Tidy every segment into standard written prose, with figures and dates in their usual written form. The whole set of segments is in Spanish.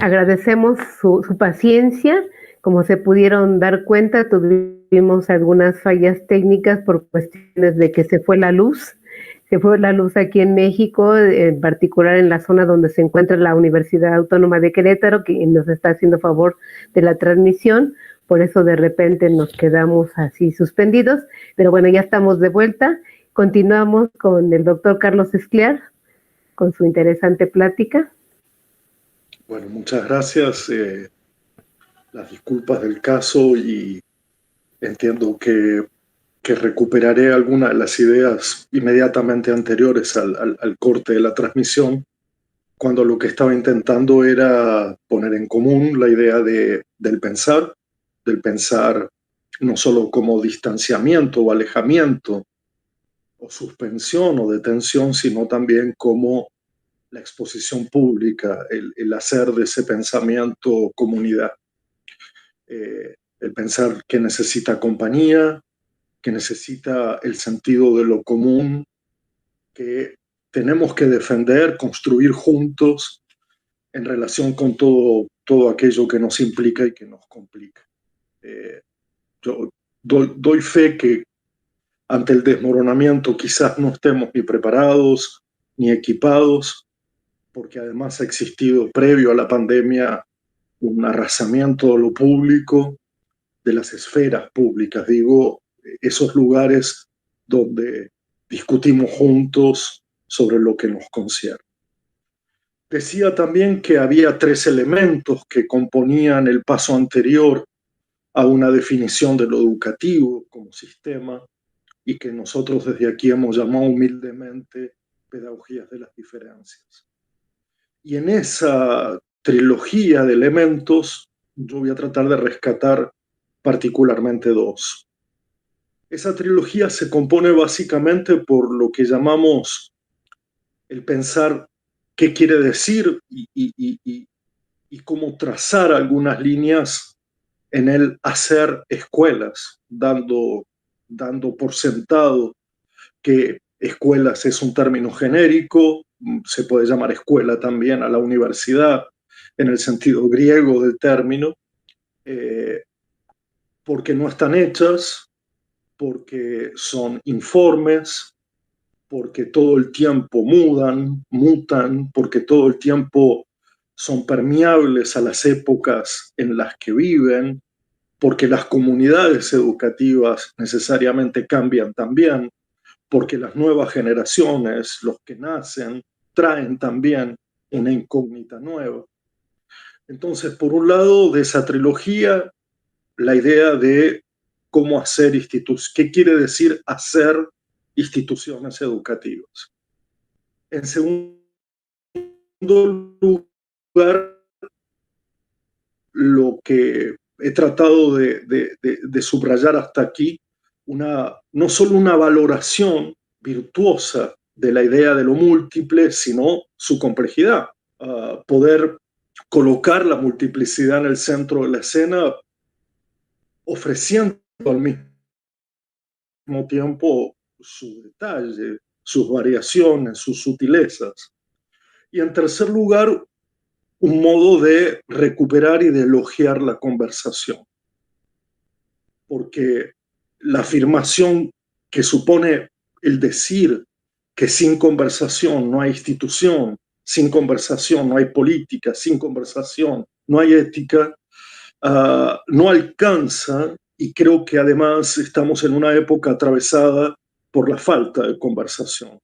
Agradecemos su paciencia. Como se pudieron dar cuenta, tuvimos algunas fallas técnicas por cuestiones de que se fue la luz. Se fue la luz aquí en México, en particular en la zona donde se encuentra la Universidad Autónoma de Querétaro, que nos está haciendo favor de la transmisión. Por eso de repente nos quedamos así suspendidos. Pero bueno, ya estamos de vuelta. Continuamos con el doctor Carlos Escliar, con su interesante plática. Bueno, muchas gracias. Las disculpas del caso y entiendo que recuperaré algunas de las ideas inmediatamente anteriores al corte de la transmisión, cuando lo que estaba intentando era poner en común la idea del pensar no solo como distanciamiento o alejamiento o suspensión o detención, sino también como la exposición pública, el hacer de ese pensamiento comunidad. El pensar que necesita compañía, que necesita el sentido de lo común, que tenemos que defender, construir juntos en relación con todo aquello que nos implica y que nos complica. Yo doy fe que ante el desmoronamiento quizás no estemos ni preparados ni equipados, porque además ha existido previo a la pandemia un arrasamiento de lo público, de las esferas públicas, digo, esos lugares donde discutimos juntos sobre lo que nos concierne. Decía también que había 3 elementos que componían el paso anterior a una definición de lo educativo como sistema y que nosotros desde aquí hemos llamado humildemente pedagogías de las diferencias. Y en esa trilogía de elementos yo voy a tratar de rescatar particularmente 2. Esa trilogía se compone básicamente por lo que llamamos el pensar qué quiere decir y cómo trazar algunas líneas en el hacer escuelas, dando por sentado que escuelas es un término genérico, se puede llamar escuela también a la universidad en el sentido griego del término, porque no están hechas, porque son informes, porque todo el tiempo mutan, porque todo el tiempo son permeables a las épocas en las que viven, porque las comunidades educativas necesariamente cambian también, porque las nuevas generaciones, los que nacen, traen también una incógnita nueva. Entonces, por un lado, de esa trilogía, la idea de cómo hacer qué quiere decir hacer instituciones educativas. En segundo lugar, lo que he tratado de subrayar hasta aquí, no solo una valoración virtuosa de la idea de lo múltiple, sino su complejidad. Poder colocar la multiplicidad en el centro de la escena, ofreciendo al mismo tiempo su detalle, sus variaciones, sus sutilezas. Y en tercer lugar, un modo de recuperar y de elogiar la conversación. Porque la afirmación que supone el decir que sin conversación no hay institución, sin conversación no hay política, sin conversación no hay ética, no alcanza, y creo que además estamos en una época atravesada por la falta de conversación.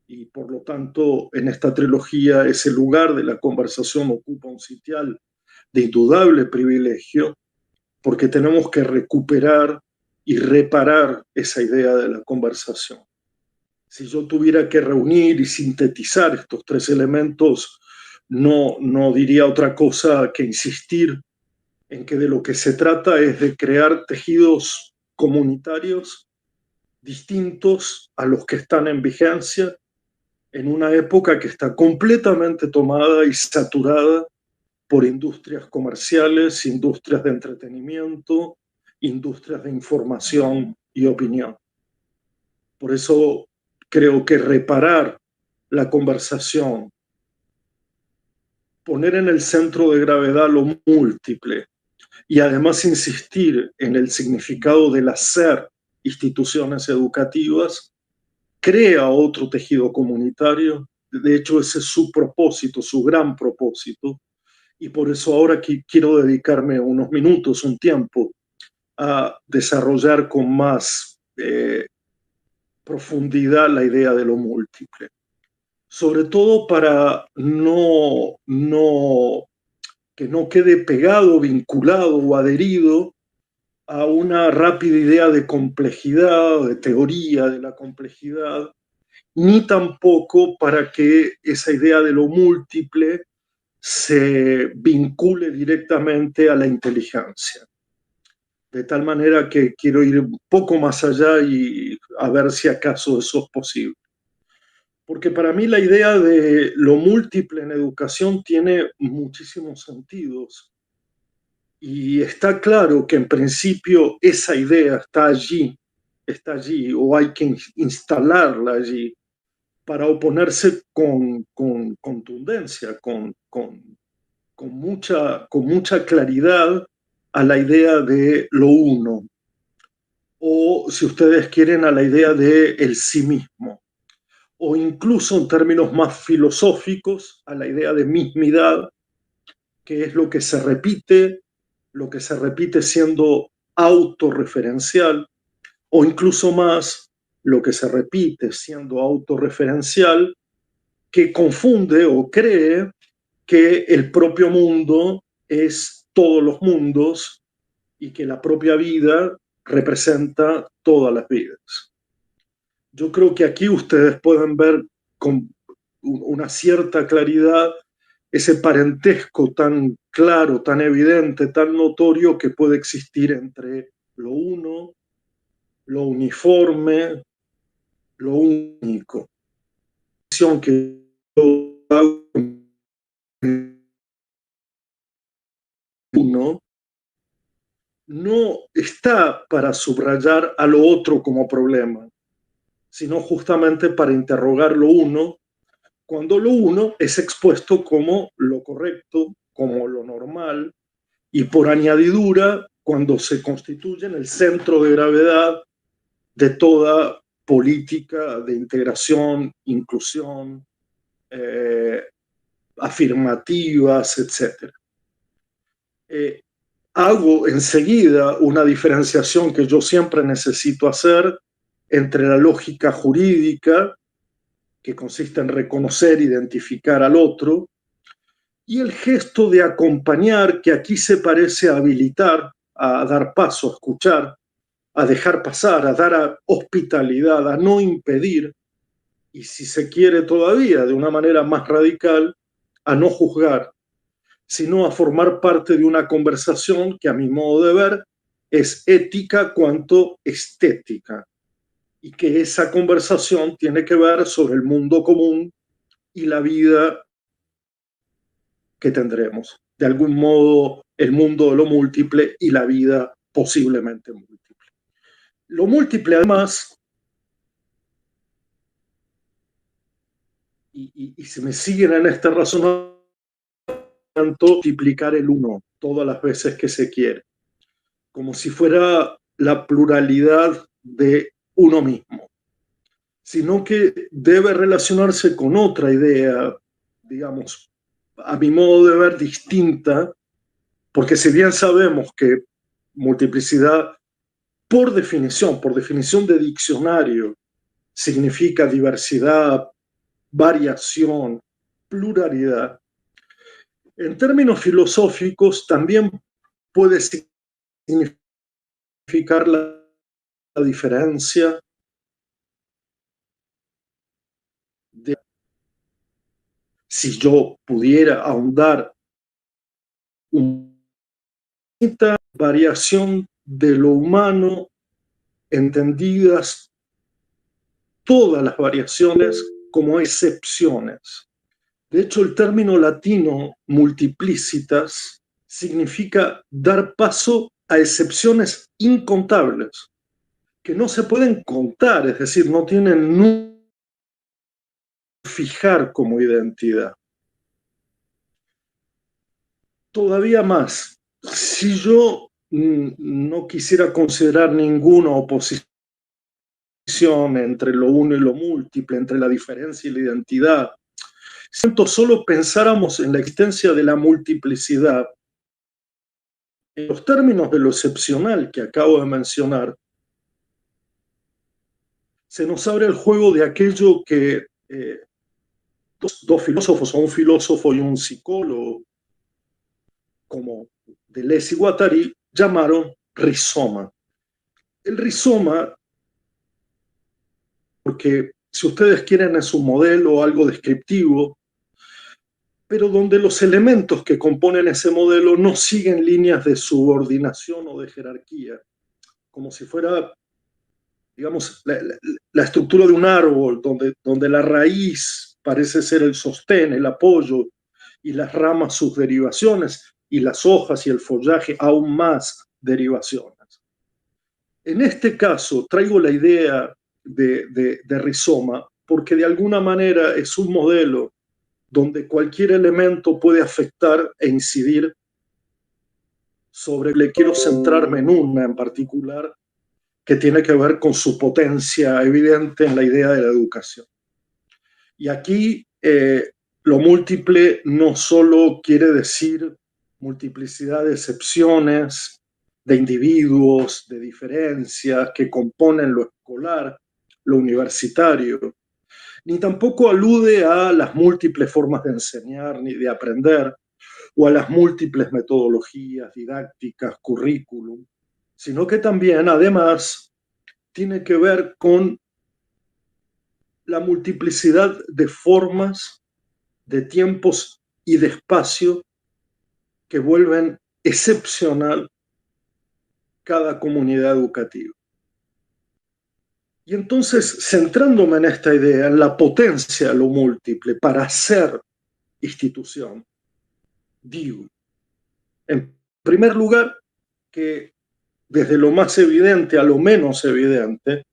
Y por lo tanto, en esta trilogía, ese lugar de la conversación ocupa un sitial de indudable privilegio, porque tenemos que recuperar y reparar esa idea de la conversación. Si yo tuviera que reunir y sintetizar estos 3 elementos, no diría otra cosa que insistir en que de lo que se trata es de crear tejidos comunitarios distintos a los que están en vigencia en una época que está completamente tomada y saturada por industrias comerciales, industrias de entretenimiento, industrias de información y opinión. Por eso creo que reparar la conversación poner en el centro de gravedad lo múltiple y además insistir en el significado del hacer instituciones educativas, crea otro tejido comunitario. De hecho, ese es su propósito, su gran propósito. Y por eso ahora quiero dedicarme unos minutos, un tiempo, a desarrollar con más profundidad la idea de lo múltiple. Sobre todo para que no quede pegado, vinculado o adherido a una rápida idea de complejidad, de teoría de la complejidad, ni tampoco para que esa idea de lo múltiple se vincule directamente a la inteligencia. De tal manera que quiero ir un poco más allá y a ver si acaso eso es posible. Porque para mí la idea de lo múltiple en educación tiene muchísimos sentidos. Y está claro que en principio esa idea está allí, o hay que instalarla allí para oponerse con contundencia, con mucha claridad a la idea de lo uno, o si ustedes quieren, a la idea de el sí mismo, o incluso en términos más filosóficos, a la idea de mismidad, que es lo que se repite siendo autorreferencial, o incluso más, lo que se repite siendo autorreferencial, que confunde o cree que el propio mundo es todos los mundos y que la propia vida representa todas las vidas. Yo creo que aquí ustedes pueden ver con una cierta claridad ese parentesco tan claro, tan evidente, tan notorio que puede existir entre lo uno, lo uniforme, lo único. Que uno no está para subrayar a lo otro como problema, sino justamente para interrogar lo uno, cuando lo uno es expuesto como lo correcto, como lo normal, y por añadidura, cuando se constituye en el centro de gravedad de toda política de integración, inclusión, afirmativas, etc. Hago enseguida una diferenciación que yo siempre necesito hacer entre la lógica jurídica, que consiste en reconocer, identificar al otro, y el gesto de acompañar, que aquí se parece a habilitar, a dar paso, a escuchar, a dejar pasar, a dar hospitalidad, a no impedir, y si se quiere todavía de una manera más radical, a no juzgar, sino a formar parte de una conversación que a mi modo de ver es ética cuanto estética, y que esa conversación tiene que ver sobre el mundo común y la vida que tendremos. De algún modo, el mundo de lo múltiple y la vida posiblemente múltiple. Lo múltiple, además, y si me siguen en este razonamiento, multiplicar el uno todas las veces que se quiere, como si fuera la pluralidad de uno mismo, sino que debe relacionarse con otra idea, digamos, a mi modo de ver, distinta, porque si bien sabemos que multiplicidad, por definición de diccionario, significa diversidad, variación, pluralidad, en términos filosóficos también puede significar la diferencia de, si yo pudiera ahondar una variación de lo humano, entendidas todas las variaciones como excepciones. De hecho, el término latino multiplicitas significa dar paso a excepciones incontables, que no se pueden contar, es decir, no tienen fijar como identidad. todavía más. Si yo no quisiera considerar ninguna oposición entre lo uno y lo múltiple, entre la diferencia y la identidad, si solo pensáramos en la existencia de la multiplicidad, en los términos de lo excepcional que acabo de mencionar, se nos abre el juego de aquello que dos filósofos, o un filósofo y un psicólogo, como Deleuze y Guattari, llamaron rizoma. El rizoma, porque si ustedes quieren es un modelo, algo descriptivo, pero donde los elementos que componen ese modelo no siguen líneas de subordinación o de jerarquía, como si fuera, digamos, la estructura de un árbol, donde la raíz parece ser el sostén, el apoyo, y las ramas sus derivaciones, y las hojas y el follaje aún más derivaciones. En este caso, traigo la idea de rizoma porque de alguna manera es un modelo donde cualquier elemento puede afectar e incidir sobre. Le quiero centrarme en una en particular que tiene que ver con su potencia evidente en la idea de la educación. Y aquí lo múltiple no solo quiere decir multiplicidad de excepciones, de individuos, de diferencias que componen lo escolar, lo universitario, ni tampoco alude a las múltiples formas de enseñar ni de aprender o a las múltiples metodologías didácticas, currículum, sino que también, además, tiene que ver con la multiplicidad de formas, de tiempos y de espacio que vuelven excepcional cada comunidad educativa. Y entonces, centrándome en esta idea, en la potencia de lo múltiple para ser institución, digo, en primer lugar, que desde lo más evidente a lo menos evidente,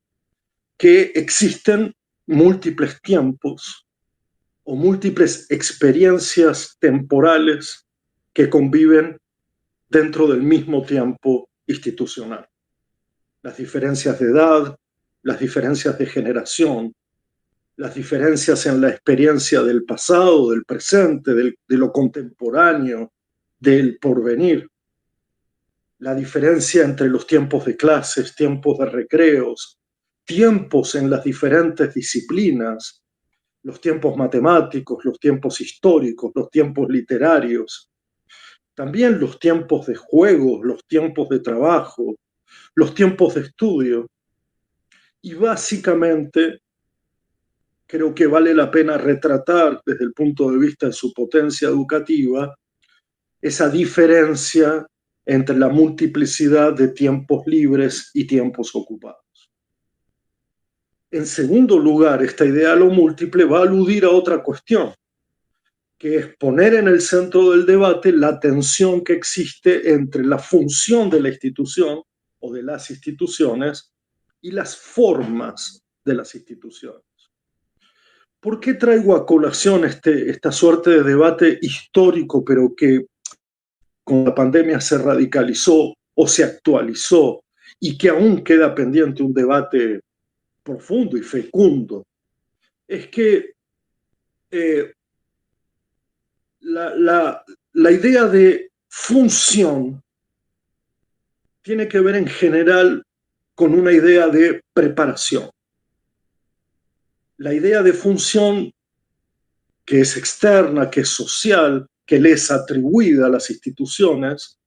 que existen múltiples tiempos o múltiples experiencias temporales que conviven dentro del mismo tiempo institucional. Las diferencias de edad, las diferencias de generación, las diferencias en la experiencia del pasado, del presente, de lo contemporáneo, del porvenir, la diferencia entre los tiempos de clases, tiempos de recreos, tiempos en las diferentes disciplinas, los tiempos matemáticos, los tiempos históricos, los tiempos literarios, también los tiempos de juego, los tiempos de trabajo, los tiempos de estudio. Y básicamente creo que vale la pena retratar desde el punto de vista de su potencia educativa esa diferencia entre la multiplicidad de tiempos libres y tiempos ocupados. En segundo lugar, esta idea de lo múltiple va a aludir a otra cuestión, que es poner en el centro del debate la tensión que existe entre la función de la institución o de las instituciones y las formas de las instituciones. ¿Por qué traigo a colación esta suerte de debate histórico, pero que con la pandemia se radicalizó o se actualizó y que aún queda pendiente un debate profundo y fecundo? Es que la idea de función tiene que ver en general con una idea de preparación. La idea de función, que es externa, que es social, que le es atribuida a las instituciones,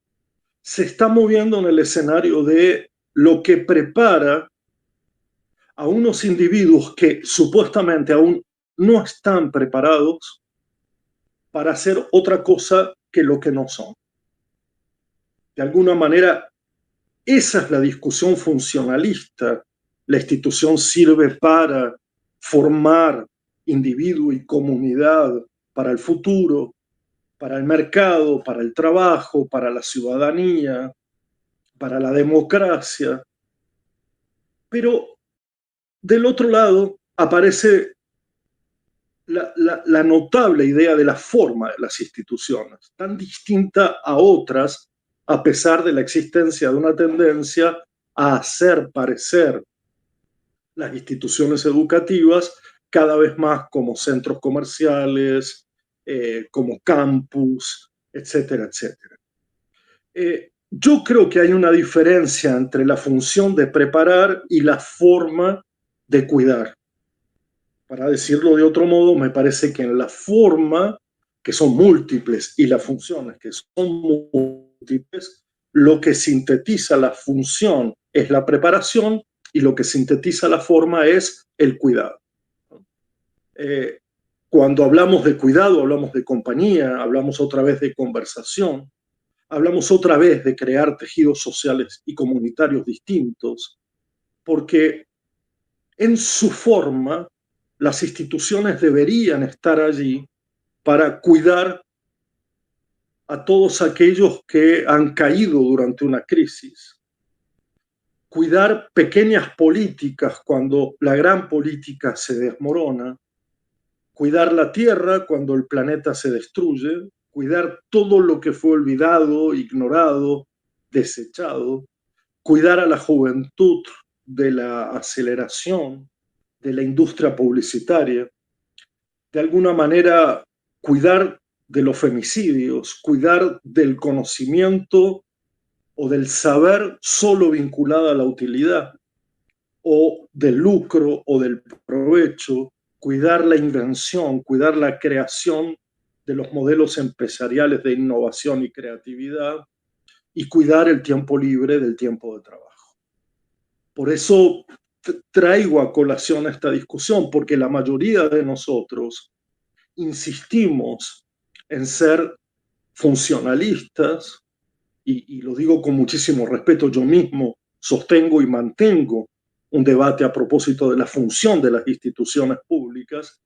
se está moviendo en el escenario de lo que prepara a unos individuos que supuestamente aún no están preparados para hacer otra cosa que lo que no son. De alguna manera, esa es la discusión funcionalista. La institución sirve para formar individuo y comunidad para el futuro, para el mercado, para el trabajo, para la ciudadanía, para la democracia. Pero del otro lado aparece la notable idea de la forma de las instituciones, tan distinta a otras, a pesar de la existencia de una tendencia a hacer parecer las instituciones educativas cada vez más como centros comerciales, como campus, etcétera, etcétera. Yo creo que hay una diferencia entre la función de preparar y la forma de cuidar. Para decirlo de otro modo, me parece que en la forma, que son múltiples, y las funciones, que son múltiples, lo que sintetiza la función es la preparación y lo que sintetiza la forma es el cuidado. Cuando hablamos de cuidado, hablamos de compañía, hablamos otra vez de conversación, hablamos otra vez de crear tejidos sociales y comunitarios distintos, porque en su forma las instituciones deberían estar allí para cuidar a todos aquellos que han caído durante una crisis, cuidar pequeñas políticas cuando la gran política se desmorona, cuidar la tierra cuando el planeta se destruye, cuidar todo lo que fue olvidado, ignorado, desechado, cuidar a la juventud de la aceleración, de la industria publicitaria, de alguna manera cuidar de los femicidios, cuidar del conocimiento o del saber solo vinculado a la utilidad, o del lucro o del provecho, cuidar la invención, cuidar la creación de los modelos empresariales de innovación y creatividad, y cuidar el tiempo libre del tiempo de trabajo. Por eso traigo a colación esta discusión, porque la mayoría de nosotros insistimos en ser funcionalistas, y lo digo con muchísimo respeto, yo mismo sostengo y mantengo un debate a propósito de la función de las instituciones públicas,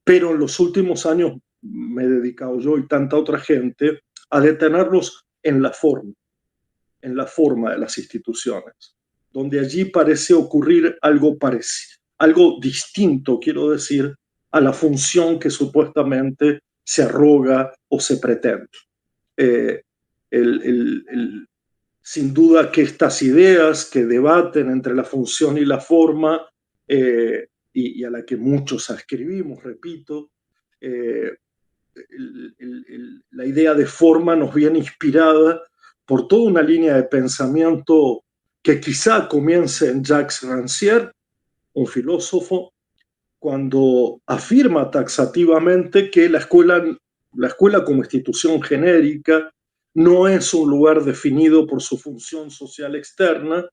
pero en los últimos años me he dedicado yo y tanta otra gente a detenerlos en la forma de las instituciones, donde allí parece ocurrir algo parecido, algo distinto, quiero decir, a la función que supuestamente se arroga o se pretende. Sin duda que estas ideas que debaten entre la función y la forma, y a la que muchos ascribimos, repito, la idea de forma nos viene inspirada por toda una línea de pensamiento que quizá comience en Jacques Rancière, un filósofo, cuando afirma taxativamente que la escuela como institución genérica no es un lugar definido por su función social externa,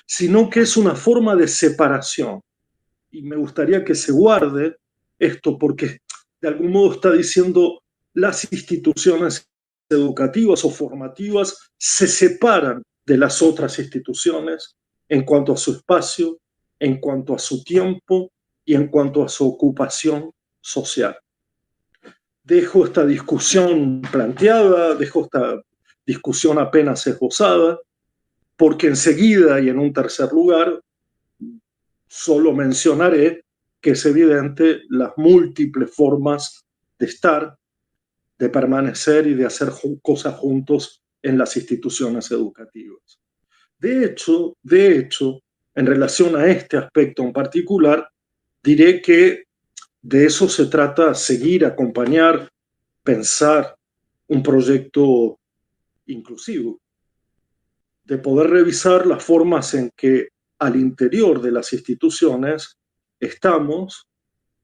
sino que es una forma de separación. Y me gustaría que se guarde esto, porque de algún modo está diciendo las instituciones educativas o formativas se separan de las otras instituciones en cuanto a su espacio, en cuanto a su tiempo y en cuanto a su ocupación social. Dejo esta discusión planteada, dejo esta discusión apenas esbozada, porque enseguida y en un tercer lugar solo mencionaré que es evidente las múltiples formas de estar, de permanecer y de hacer cosas juntos en las instituciones educativas. De hecho, en relación a este aspecto en particular, diré que de eso se trata seguir, acompañar, pensar un proyecto inclusivo, de poder revisar las formas en que al interior de las instituciones estamos,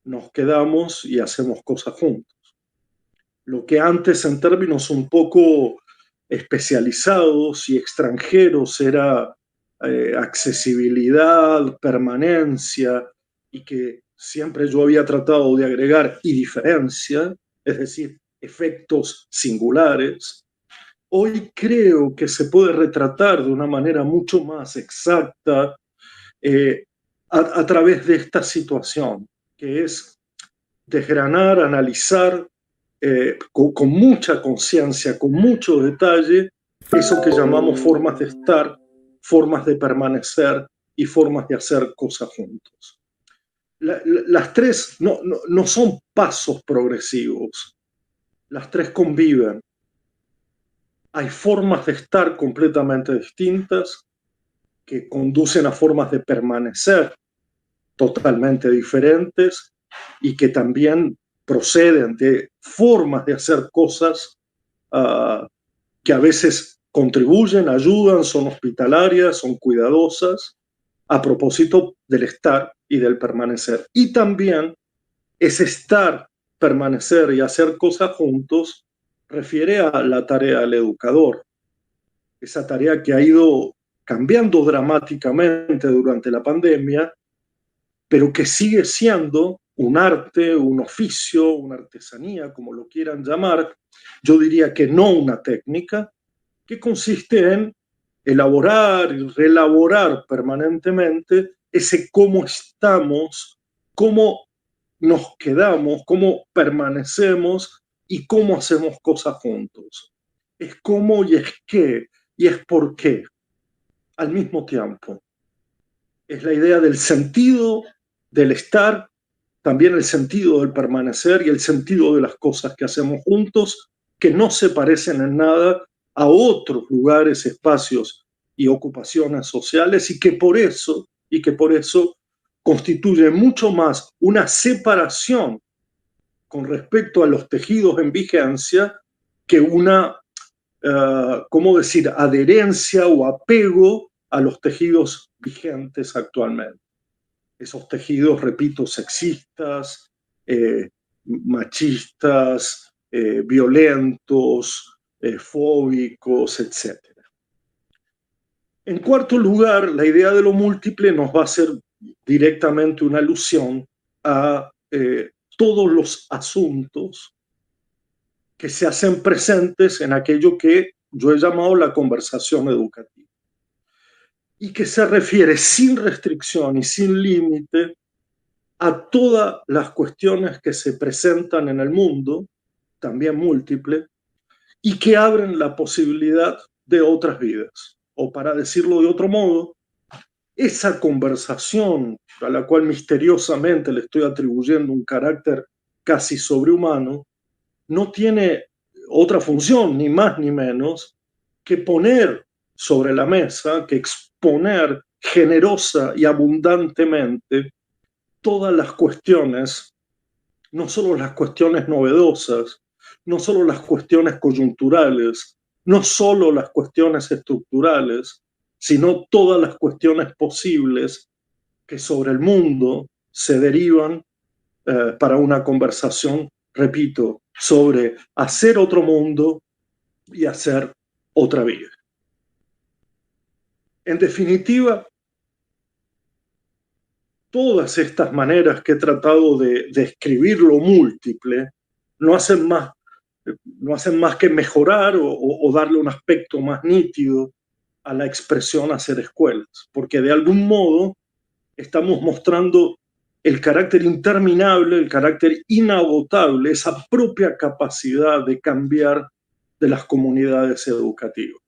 nos quedamos y hacemos cosas juntos. Lo que antes en términos un poco especializados y extranjeros era accesibilidad, permanencia, y que siempre yo había tratado de agregar y diferencia, es decir, efectos singulares, hoy creo que se puede retratar de una manera mucho más exacta a través de esta situación, que es desgranar, analizar con mucha conciencia, con mucho detalle, eso que llamamos formas de estar, formas de permanecer y formas de hacer cosas juntos. las tres no son pasos progresivos, las tres conviven. Hay formas de estar completamente distintas que conducen a formas de permanecer totalmente diferentes y que también proceden de formas de hacer cosas que a veces contribuyen, ayudan, son hospitalarias, son cuidadosas, a propósito del estar y del permanecer. Y también ese estar, permanecer y hacer cosas juntos refiere a la tarea del educador, esa tarea que ha ido cambiando dramáticamente durante la pandemia, pero que sigue siendo un arte, un oficio, una artesanía, como lo quieran llamar. Yo diría que no una técnica, que consiste en elaborar y reelaborar permanentemente ese cómo estamos, cómo nos quedamos, cómo permanecemos y cómo hacemos cosas juntos. Es cómo y es qué y es por qué al mismo tiempo. Es la idea del sentido del estar, también el sentido del permanecer y el sentido de las cosas que hacemos juntos, que no se parecen en nada a otros lugares, espacios y ocupaciones sociales y que por eso constituye mucho más una separación con respecto a los tejidos en vigencia que una, ¿cómo decir?, adherencia o apego a los tejidos vigentes actualmente. Esos tejidos, repito, sexistas, machistas, violentos, fóbicos, etc. En cuarto lugar, la idea de lo múltiple nos va a hacer directamente una alusión a todos los asuntos que se hacen presentes en aquello que yo he llamado la conversación educativa y que se refiere sin restricción y sin límite a todas las cuestiones que se presentan en el mundo, también múltiple, y que abren la posibilidad de otras vidas. O para decirlo de otro modo, esa conversación a la cual misteriosamente le estoy atribuyendo un carácter casi sobrehumano, no tiene otra función, ni más ni menos, que poner sobre la mesa, que exponer generosa y abundantemente todas las cuestiones, no solo las cuestiones novedosas, no solo las cuestiones coyunturales, no solo las cuestiones estructurales, sino todas las cuestiones posibles que sobre el mundo se derivan para una conversación, repito, sobre hacer otro mundo y hacer otra vida. En definitiva, todas estas maneras que he tratado de describir lo múltiple no hacen más que mejorar o darle un aspecto más nítido a la expresión hacer escuelas, porque de algún modo estamos mostrando el carácter interminable, el carácter inagotable, esa propia capacidad de cambiar de las comunidades educativas.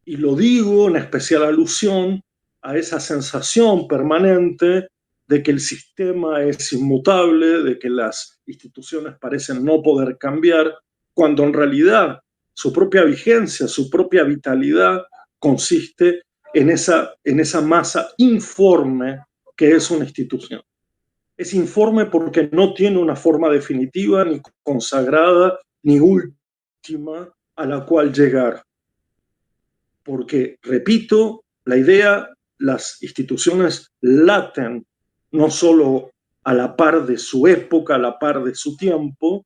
Y lo digo en especial alusión a esa sensación permanente de que el sistema es inmutable, de que las instituciones parecen no poder cambiar, cuando en realidad su propia vigencia, su propia vitalidad consiste en esa masa informe que es una institución. Es informe porque no tiene una forma definitiva, ni consagrada, ni última a la cual llegar. Porque, repito, la idea, las instituciones laten no solo a la par de su época, a la par de su tiempo,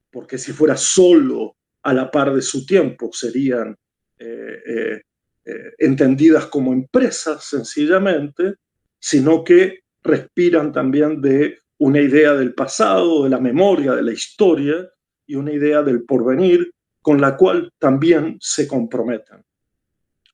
porque si fuera solo a la par de su tiempo serían entendidas como empresas sencillamente, sino que respiran también de una idea del pasado, de la memoria, de la historia y una idea del porvenir con la cual también se comprometen.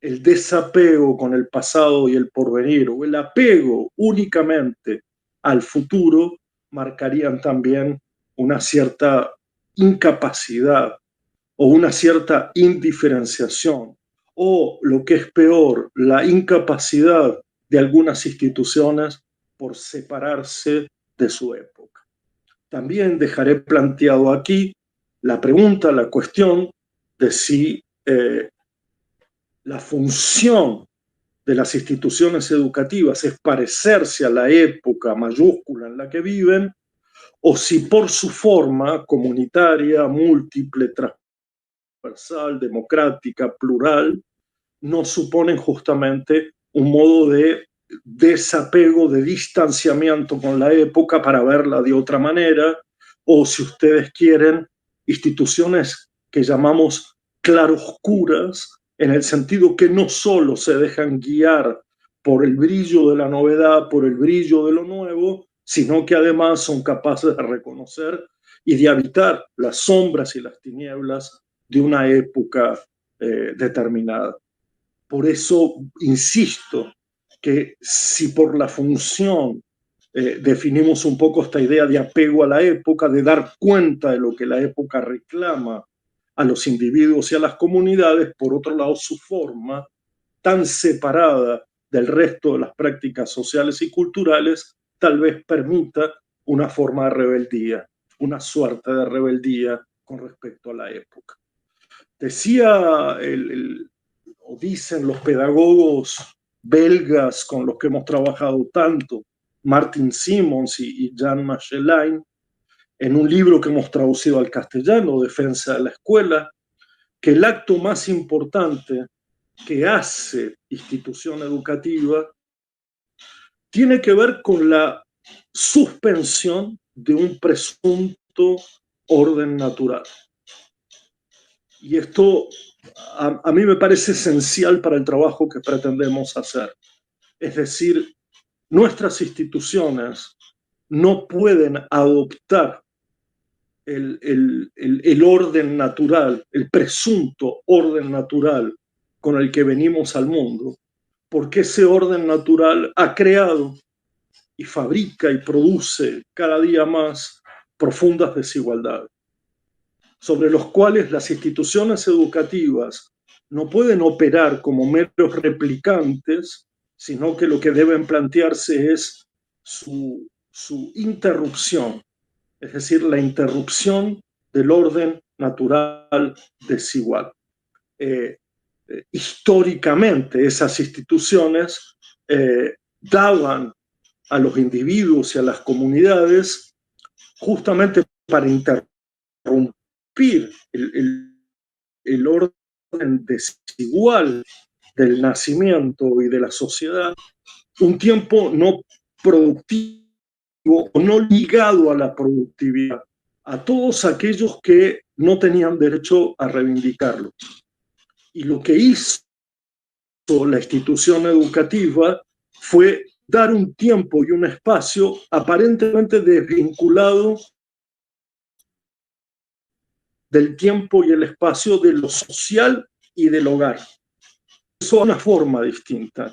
El desapego con el pasado y el porvenir o el apego únicamente al futuro marcarían también una cierta incapacidad o una cierta indiferenciación o, lo que es peor, la incapacidad de algunas instituciones por separarse de su época. También dejaré planteado aquí la pregunta, la cuestión de si la función de las instituciones educativas es parecerse a la época mayúscula en la que viven, o si por su forma comunitaria, múltiple, transversal, democrática, plural, no suponen justamente un modo de desapego, de distanciamiento con la época para verla de otra manera, o si ustedes quieren, instituciones que llamamos claroscuras, en el sentido que no solo se dejan guiar por el brillo de la novedad, por el brillo de lo nuevo, sino que además son capaces de reconocer y de habitar las sombras y las tinieblas de una época determinada. Por eso insisto que si por la función definimos un poco esta idea de apego a la época, de dar cuenta de lo que la época reclama a los individuos y a las comunidades, por otro lado su forma tan separada del resto de las prácticas sociales y culturales, tal vez permita una forma de rebeldía, una suerte de rebeldía con respecto a la época. Decía o dicen los pedagogos belgas con los que hemos trabajado tanto, Martin Simons y Jean Machelain, en un libro que hemos traducido al castellano, Defensa de la Escuela, que el acto más importante que hace institución educativa tiene que ver con la suspensión de un presunto orden natural. Y esto a mí me parece esencial para el trabajo que pretendemos hacer. Es decir, nuestras instituciones no pueden adoptar el orden natural, el presunto orden natural con el que venimos al mundo, porque ese orden natural ha creado y fabrica y produce cada día más profundas desigualdades, sobre los cuales las instituciones educativas no pueden operar como meros replicantes, sino que lo que deben plantearse es su interrupción, es decir, la interrupción del orden natural desigual. Históricamente esas instituciones daban a los individuos y a las comunidades justamente para interrumpir el orden desigual del nacimiento y de la sociedad, un tiempo no productivo o no ligado a la productividad, a todos aquellos que no tenían derecho a reivindicarlo. Y lo que hizo la institución educativa fue dar un tiempo y un espacio aparentemente desvinculado del tiempo y el espacio de lo social y del hogar. Eso de una forma distinta.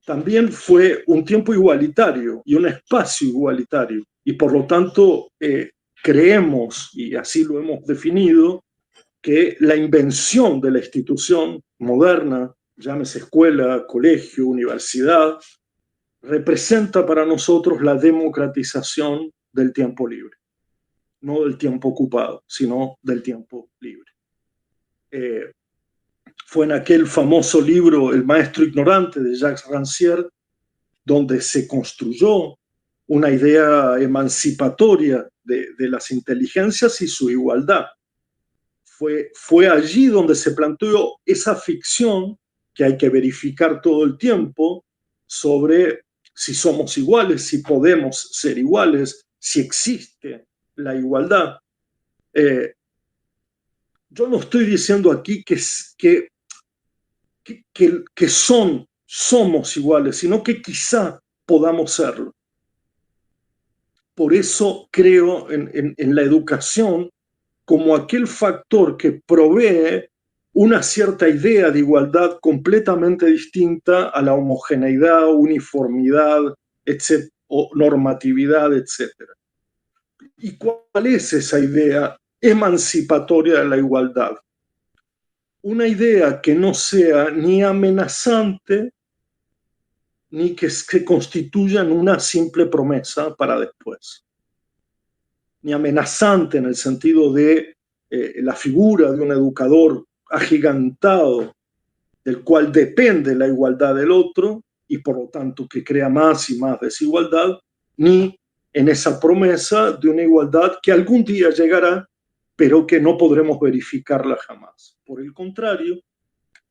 También fue un tiempo igualitario y un espacio igualitario. Y por lo tanto, creemos, y así lo hemos definido, que la invención de la institución moderna, llámese escuela, colegio, universidad, representa para nosotros la democratización del tiempo libre. No del tiempo ocupado, sino del tiempo libre. Fue en aquel famoso libro El maestro ignorante de Jacques Rancière donde se construyó una idea emancipatoria de las inteligencias y su igualdad. Fue allí donde se planteó esa ficción que hay que verificar todo el tiempo sobre si somos iguales, si podemos ser iguales, si existe la igualdad. Yo no estoy diciendo aquí que somos iguales, sino que quizá podamos serlo. Por eso creo en la educación como aquel factor que provee una cierta idea de igualdad completamente distinta a la homogeneidad, uniformidad, etc., o normatividad, etc. ¿Y cuál es esa idea emancipatoria de la igualdad? Una idea que no sea ni amenazante ni que se constituyan una simple promesa para después, ni amenazante en el sentido de la figura de un educador agigantado del cual depende la igualdad del otro y por lo tanto que crea más y más desigualdad, ni en esa promesa de una igualdad que algún día llegará, pero que no podremos verificarla jamás. Por el contrario,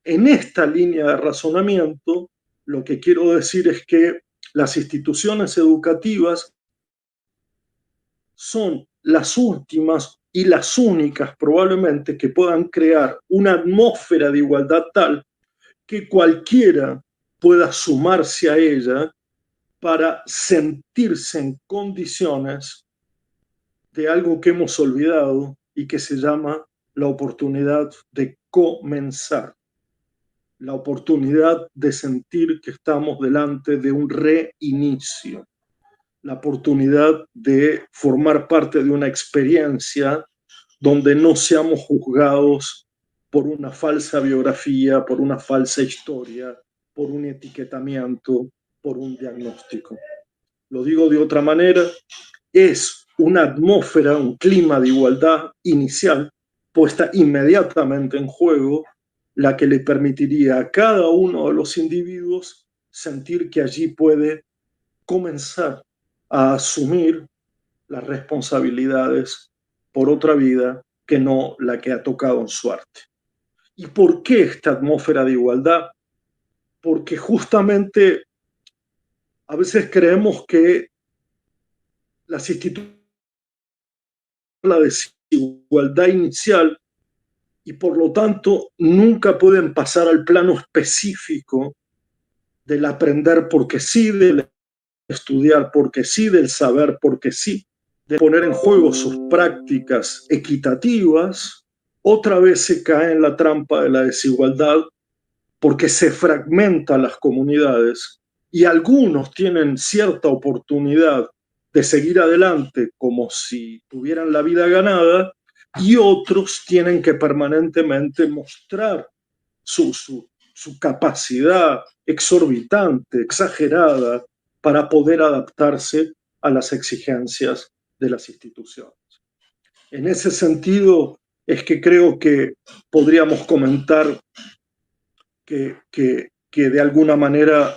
en esta línea de razonamiento, lo que quiero decir es que las instituciones educativas son las últimas y las únicas probablemente que puedan crear una atmósfera de igualdad tal que cualquiera pueda sumarse a ella para sentirse en condiciones de algo que hemos olvidado y que se llama la oportunidad de comenzar, la oportunidad de sentir que estamos delante de un reinicio, la oportunidad de formar parte de una experiencia donde no seamos juzgados por una falsa biografía, por una falsa historia, por un etiquetamiento, por un diagnóstico. Lo digo de otra manera, es una atmósfera, un clima de igualdad inicial puesta inmediatamente en juego, la que le permitiría a cada uno de los individuos sentir que allí puede comenzar a asumir las responsabilidades por otra vida que no la que ha tocado en su arte. ¿Y por qué esta atmósfera de igualdad? Porque justamente a veces creemos que las instituciones, la desigualdad inicial y por lo tanto nunca pueden pasar al plano específico del aprender porque sí, del estudiar porque sí, del saber porque sí, de poner en juego sus prácticas equitativas, otra vez se cae en la trampa de la desigualdad porque se fragmentan las comunidades y algunos tienen cierta oportunidad de seguir adelante como si tuvieran la vida ganada y otros tienen que permanentemente mostrar su capacidad exorbitante, exagerada, para poder adaptarse a las exigencias de las instituciones. En ese sentido es que creo que podríamos comentar que de alguna manera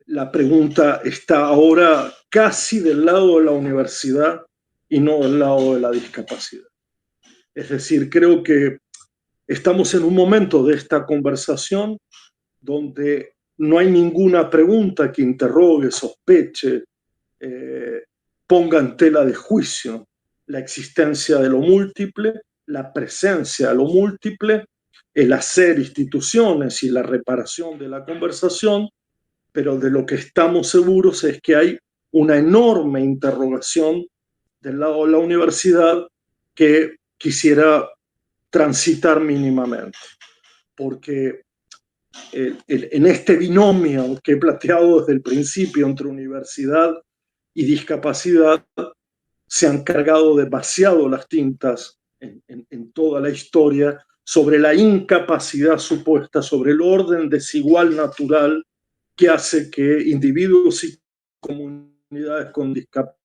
la pregunta está ahora casi del lado de la universidad y no del lado de la discapacidad. Es decir, creo que estamos en un momento de esta conversación donde no hay ninguna pregunta que interrogue, sospeche, ponga en tela de juicio la existencia de lo múltiple, la presencia de lo múltiple, el hacer instituciones y la reparación de la conversación, pero de lo que estamos seguros es que hay una enorme interrogación del lado de la universidad que quisiera transitar mínimamente, porque en este binomio que he planteado desde el principio entre universidad y discapacidad, se han cargado demasiado las tintas en toda la historia sobre la incapacidad supuesta, sobre el orden desigual natural que hace que individuos y comunidades con discapacidad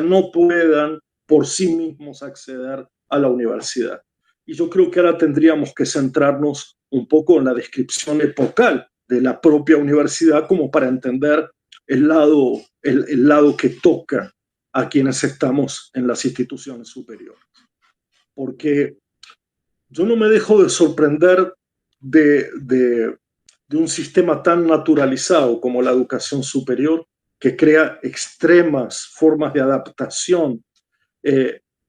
no puedan por sí mismos acceder a la universidad. Y yo creo que ahora tendríamos que centrarnos un poco en la descripción epocal de la propia universidad como para entender el lado que toca a quienes estamos en las instituciones superiores. Porque yo no me dejo de sorprender de un sistema tan naturalizado como la educación superior, que crea extremas formas de adaptación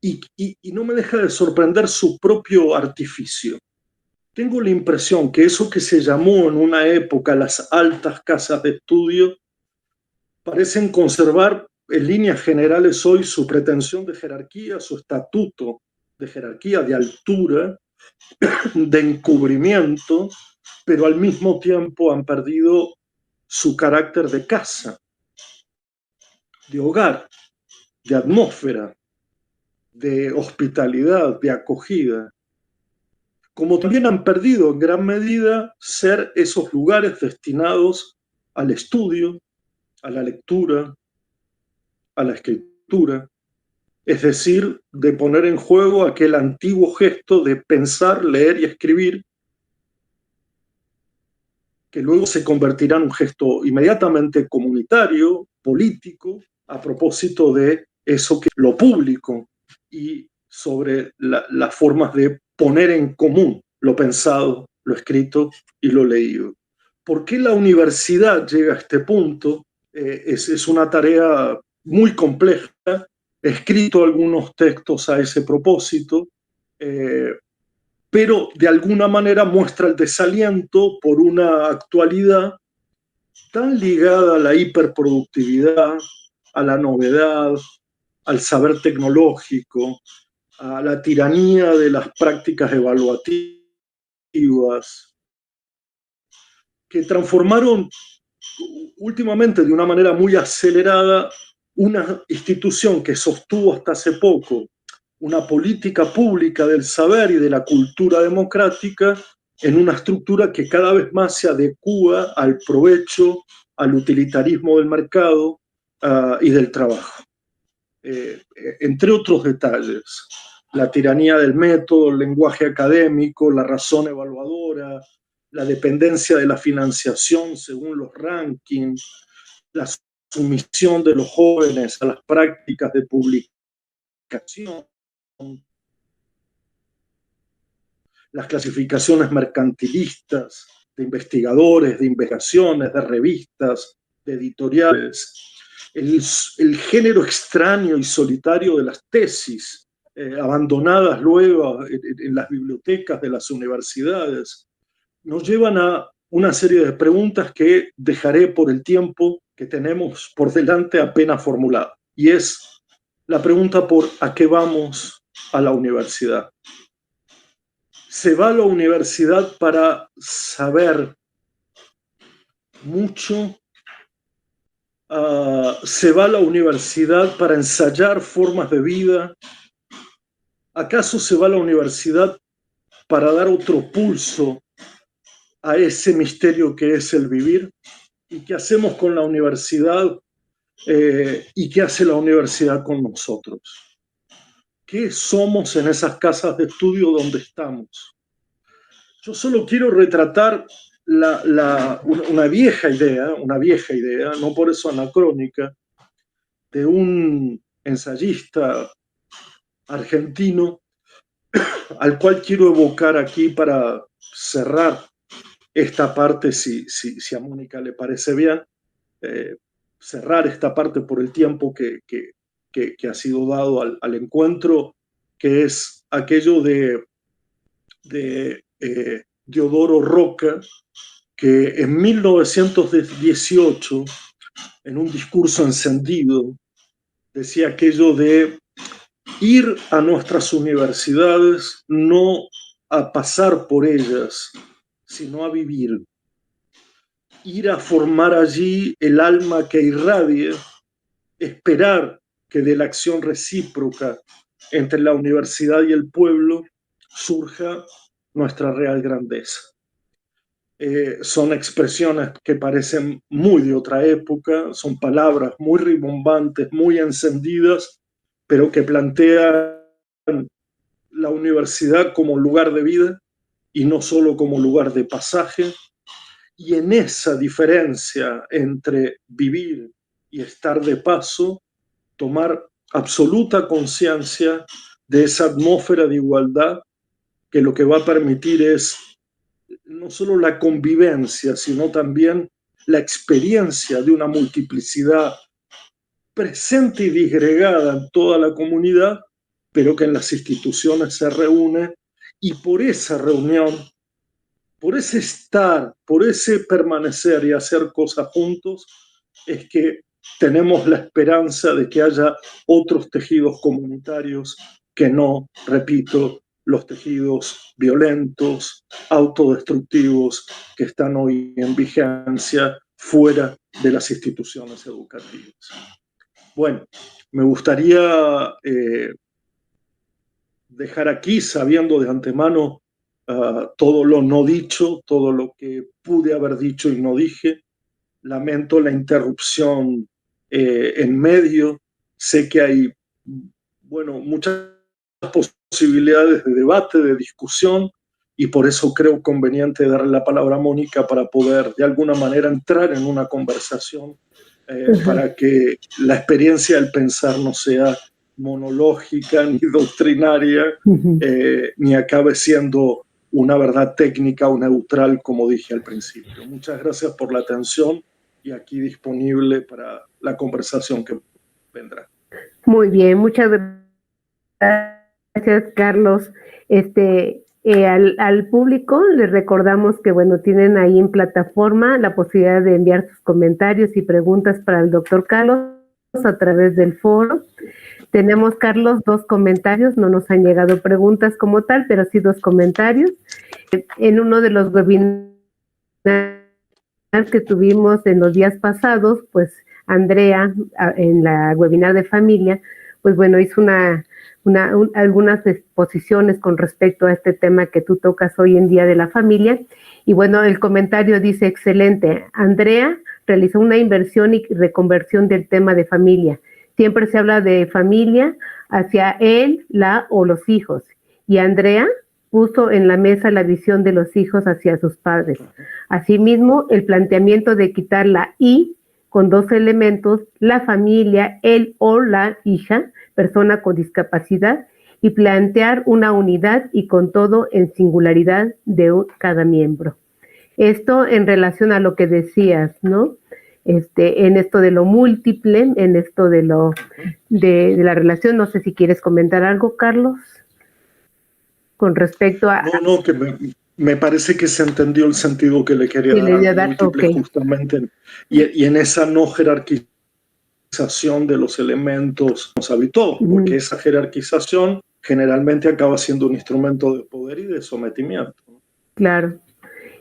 y no me deja de sorprender su propio artificio. Tengo la impresión que eso que se llamó en una época las altas casas de estudio parecen conservar en líneas generales hoy su pretensión de jerarquía, su estatuto de jerarquía, de altura, de encubrimiento, pero al mismo tiempo han perdido su carácter de casa, de hogar, de atmósfera, de hospitalidad, de acogida. como también han perdido en gran medida ser esos lugares destinados al estudio, a la lectura, a la escritura, es decir, de poner en juego aquel antiguo gesto de pensar, leer y escribir, que luego se convertirá en un gesto inmediatamente comunitario, político, a propósito de eso que lo público y sobre las formas de poner en común lo pensado, lo escrito y lo leído. ¿Por qué la universidad llega a este punto? Es una tarea muy compleja. He escrito algunos textos a ese propósito, pero de alguna manera muestra el desaliento por una actualidad tan ligada a la hiperproductividad, a la novedad, al saber tecnológico, a la tiranía de las prácticas evaluativas, que transformaron últimamente de una manera muy acelerada una institución que sostuvo hasta hace poco una política pública del saber y de la cultura democrática en una estructura que cada vez más se adecúa al provecho, al utilitarismo del mercado y del trabajo. Entre otros detalles, la tiranía del método, el lenguaje académico, la razón evaluadora, la dependencia de la financiación según los rankings, la sumisión de los jóvenes a las prácticas de publicación, las clasificaciones mercantilistas de investigadores, de investigaciones, de revistas, de editoriales, el género extraño y solitario de las tesis, abandonadas luego en las bibliotecas de las universidades, nos llevan a una serie de preguntas que dejaré por el tiempo que tenemos por delante apenas formulada. Y es la pregunta por ¿a qué vamos a la universidad? ¿Se va a la universidad para saber mucho? ¿Se va a la universidad para ensayar formas de vida? ¿Acaso se va a la universidad para dar otro pulso a ese misterio que es el vivir? ¿Y qué hacemos con la universidad? ¿Y qué hace la universidad con nosotros? ¿Qué somos en esas casas de estudio donde estamos? Yo solo quiero retratar una vieja idea, no por eso anacrónica, de un ensayista argentino al cual quiero evocar aquí para cerrar esta parte, si a Mónica le parece bien, cerrar esta parte por el tiempo que ha sido dado al encuentro, que es aquello de Diodoro Roca, que en 1918, en un discurso encendido, decía aquello de ir a nuestras universidades no a pasar por ellas, sino a vivir. Ir a formar allí el alma que irradie, esperar que de la acción recíproca entre la universidad y el pueblo surja nuestra real grandeza. Son expresiones que parecen muy de otra época, son palabras muy rimbombantes, muy encendidas, pero que plantean la universidad como lugar de vida y no solo como lugar de pasaje. Y en esa diferencia entre vivir y estar de paso, tomar absoluta conciencia de esa atmósfera de igualdad que lo que va a permitir es no solo la convivencia, sino también la experiencia de una multiplicidad presente y disgregada en toda la comunidad, pero que en las instituciones se reúne, y por esa reunión, por ese estar, por ese permanecer y hacer cosas juntos, es que tenemos la esperanza de que haya otros tejidos comunitarios que no, repito, los tejidos violentos, autodestructivos que están hoy en vigencia fuera de las instituciones educativas. Bueno, me gustaría dejar aquí, sabiendo de antemano todo lo no dicho, todo lo que pude haber dicho y no dije. Lamento la interrupción en medio. Sé que hay, bueno, muchas posibilidades de debate, de discusión, y por eso creo conveniente darle la palabra a Mónica para poder de alguna manera entrar en una conversación para que la experiencia del pensar no sea monológica ni doctrinaria, ni acabe siendo una verdad técnica o neutral, como dije al principio. Muchas gracias por la atención y aquí disponible para la conversación que vendrá. Muy bien, muchas gracias, Carlos. Al público les recordamos que, bueno, tienen ahí en plataforma la posibilidad de enviar sus comentarios y preguntas para el doctor Carlos a través del foro. Tenemos, Carlos, 2 comentarios, no nos han llegado preguntas como tal, pero sí 2 comentarios. En uno de los webinars que tuvimos en los días pasados, pues Andrea, en la webinar de familia, pues bueno, hizo algunas exposiciones con respecto a este tema que tú tocas hoy en día de la familia. Y bueno, el comentario dice: excelente, Andrea realizó una inversión y reconversión del tema de familia. Siempre se habla de familia hacia él, la o los hijos. Y Andrea puso en la mesa la visión de los hijos hacia sus padres. Asimismo, el planteamiento de quitar la I con 2 elementos, la familia, él o la hija, persona con discapacidad, y plantear una unidad y con todo en singularidad de cada miembro. Esto en relación a lo que decías, ¿no? En esto de lo múltiple, en esto de la relación. No sé si quieres comentar algo, Carlos, con respecto a... No, que me parece que se entendió el sentido que le quería dar al múltiple, okay. Justamente, y en esa no jerarquización de los elementos nos habitó, porque esa jerarquización generalmente acaba siendo un instrumento de poder y de sometimiento. Claro.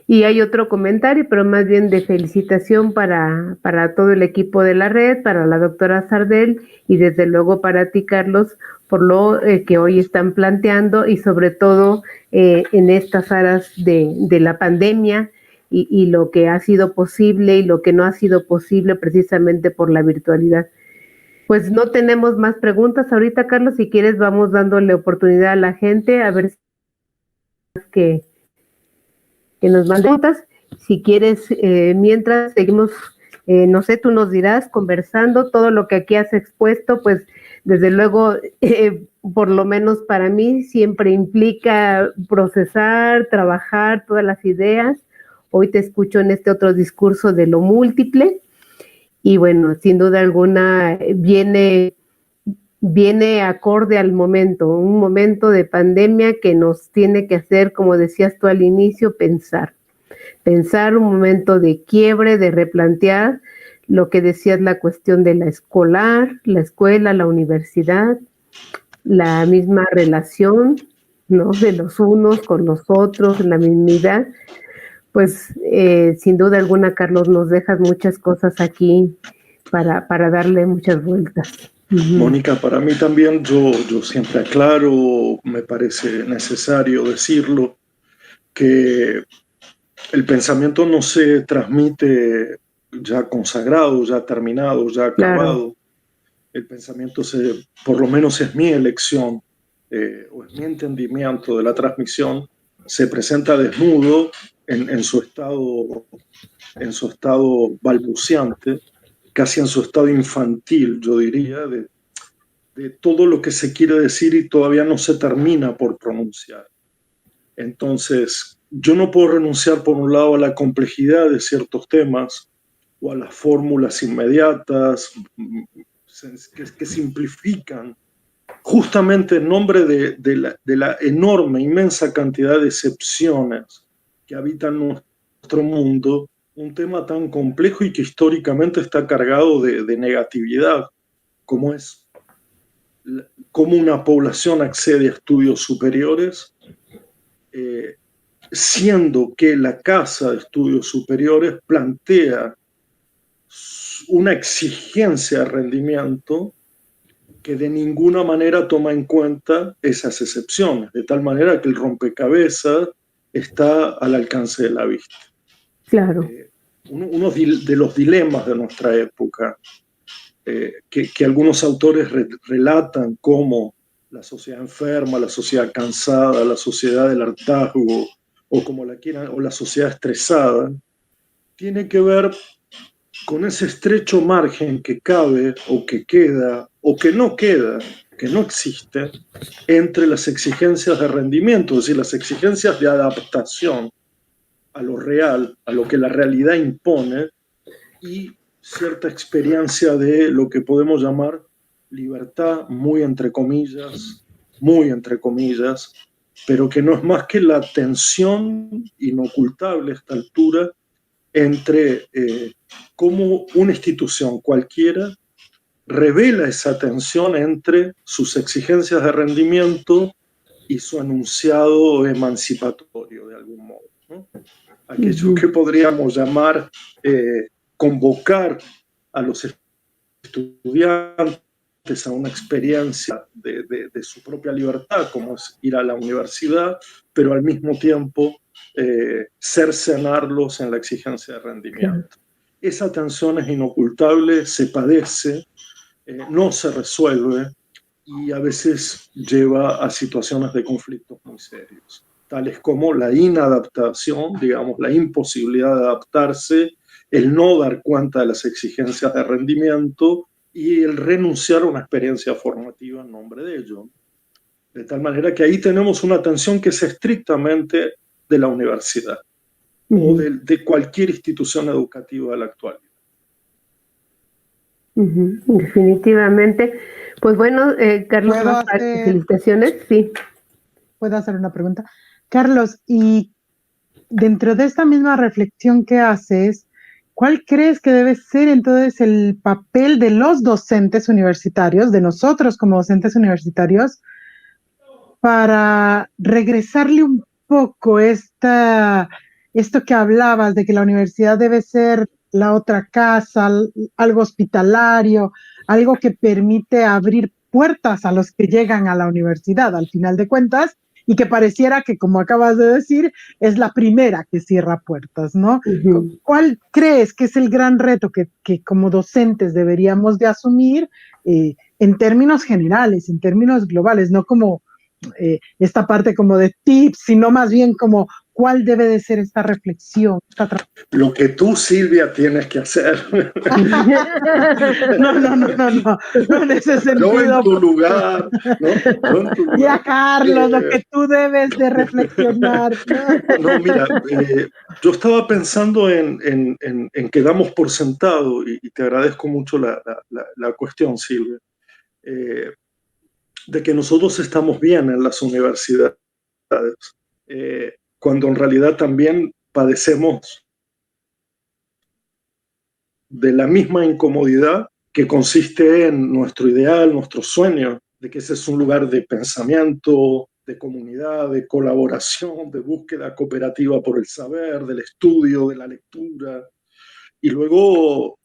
Y hay otro comentario, pero más bien de felicitación para todo el equipo de la red, para la doctora Sardel y desde luego para ti, Carlos, por lo que hoy están planteando y sobre todo en estas aras de la pandemia y lo que ha sido posible y lo que no ha sido posible precisamente por la virtualidad. Pues no tenemos más preguntas ahorita, Carlos. Si quieres, vamos dándole oportunidad a la gente a ver que nos manden preguntas. Si quieres, mientras seguimos, no sé, tú nos dirás, conversando todo lo que aquí has expuesto, pues desde luego, por lo menos para mí, siempre implica procesar, trabajar todas las ideas. Hoy te escucho en este otro discurso de lo múltiple y bueno, sin duda alguna viene acorde al momento, un momento de pandemia que nos tiene que hacer, como decías tú al inicio, pensar, un momento de quiebre, de replantear lo que decías, la cuestión de la escuela, la universidad, la misma relación, ¿no?, de los unos con los otros, la mismidad. Pues sin duda alguna, Carlos, nos dejas muchas cosas aquí para darle muchas vueltas. Mónica, para mí también, yo siempre aclaro, me parece necesario decirlo, que el pensamiento no se transmite ya consagrado, ya terminado, ya acabado. Claro. El pensamiento, por lo menos es mi elección, o es mi entendimiento de la transmisión, se presenta desnudo en su estado balbuciante, casi en su estado infantil, yo diría, de todo lo que se quiere decir y todavía no se termina por pronunciar. Entonces, yo no puedo renunciar, por un lado, a la complejidad de ciertos temas o a las fórmulas inmediatas que simplifican, justamente en nombre de la enorme, inmensa cantidad de excepciones que habitan nuestro mundo, un tema tan complejo y que históricamente está cargado de negatividad, como es cómo una población accede a estudios superiores, siendo que la Casa de Estudios Superiores plantea una exigencia de rendimiento que de ninguna manera toma en cuenta esas excepciones, de tal manera que el rompecabezas está al alcance de la vista. Claro. Uno de los dilemas de nuestra época, que algunos autores relatan como la sociedad enferma, la sociedad cansada, la sociedad del hartazgo, o como la quieran, o la sociedad estresada, tiene que ver con ese estrecho margen que cabe o que queda o que no queda, que no existe, entre las exigencias de rendimiento, es decir, las exigencias de adaptación a lo real, a lo que la realidad impone, y cierta experiencia de lo que podemos llamar libertad, muy entre comillas, pero que no es más que la tensión inocultable a esta altura entre cómo una institución cualquiera revela esa tensión entre sus exigencias de rendimiento y su enunciado emancipatorio, de algún modo, ¿no? Aquello que podríamos llamar convocar a los estudiantes a una experiencia de su propia libertad, como es ir a la universidad, pero al mismo tiempo cercenarlos en la exigencia de rendimiento. Claro. Esa tensión es inocultable, se padece, no se resuelve y a veces lleva a situaciones de conflictos muy serios, tales como la inadaptación, digamos, la imposibilidad de adaptarse, el no dar cuenta de las exigencias de rendimiento y el renunciar a una experiencia formativa en nombre de ello. De tal manera que ahí tenemos una tensión que es estrictamente de la universidad o de cualquier institución educativa de la actualidad. Definitivamente. Pues bueno, Carlos, felicitaciones. Sí. ¿Puedo hacer una pregunta? Carlos, y dentro de esta misma reflexión que haces, ¿cuál crees que debe ser entonces el papel de los docentes universitarios, de nosotros como docentes universitarios, para regresarle un poco esto que hablabas de que la universidad debe ser la otra casa, algo hospitalario, algo que permite abrir puertas a los que llegan a la universidad, al final de cuentas, y que pareciera que, como acabas de decir, es la primera que cierra puertas, ¿no? ¿Cuál crees que es el gran reto que como docentes deberíamos de asumir en términos generales, en términos globales, no como esta parte como de tips, sino más bien como cuál debe de ser esta reflexión? Lo que tú, Silvia, tienes que hacer. No en ese sentido. No en tu lugar. No en tu lugar. Ya, Carlos, lo que tú debes de reflexionar. No, mira, yo estaba pensando en que damos por sentado, y te agradezco mucho la cuestión, Silvia, de que nosotros estamos bien en las universidades, cuando en realidad también padecemos de la misma incomodidad que consiste en nuestro ideal, nuestro sueño, de que ese es un lugar de pensamiento, de comunidad, de colaboración, de búsqueda cooperativa por el saber, del estudio, de la lectura. Y luego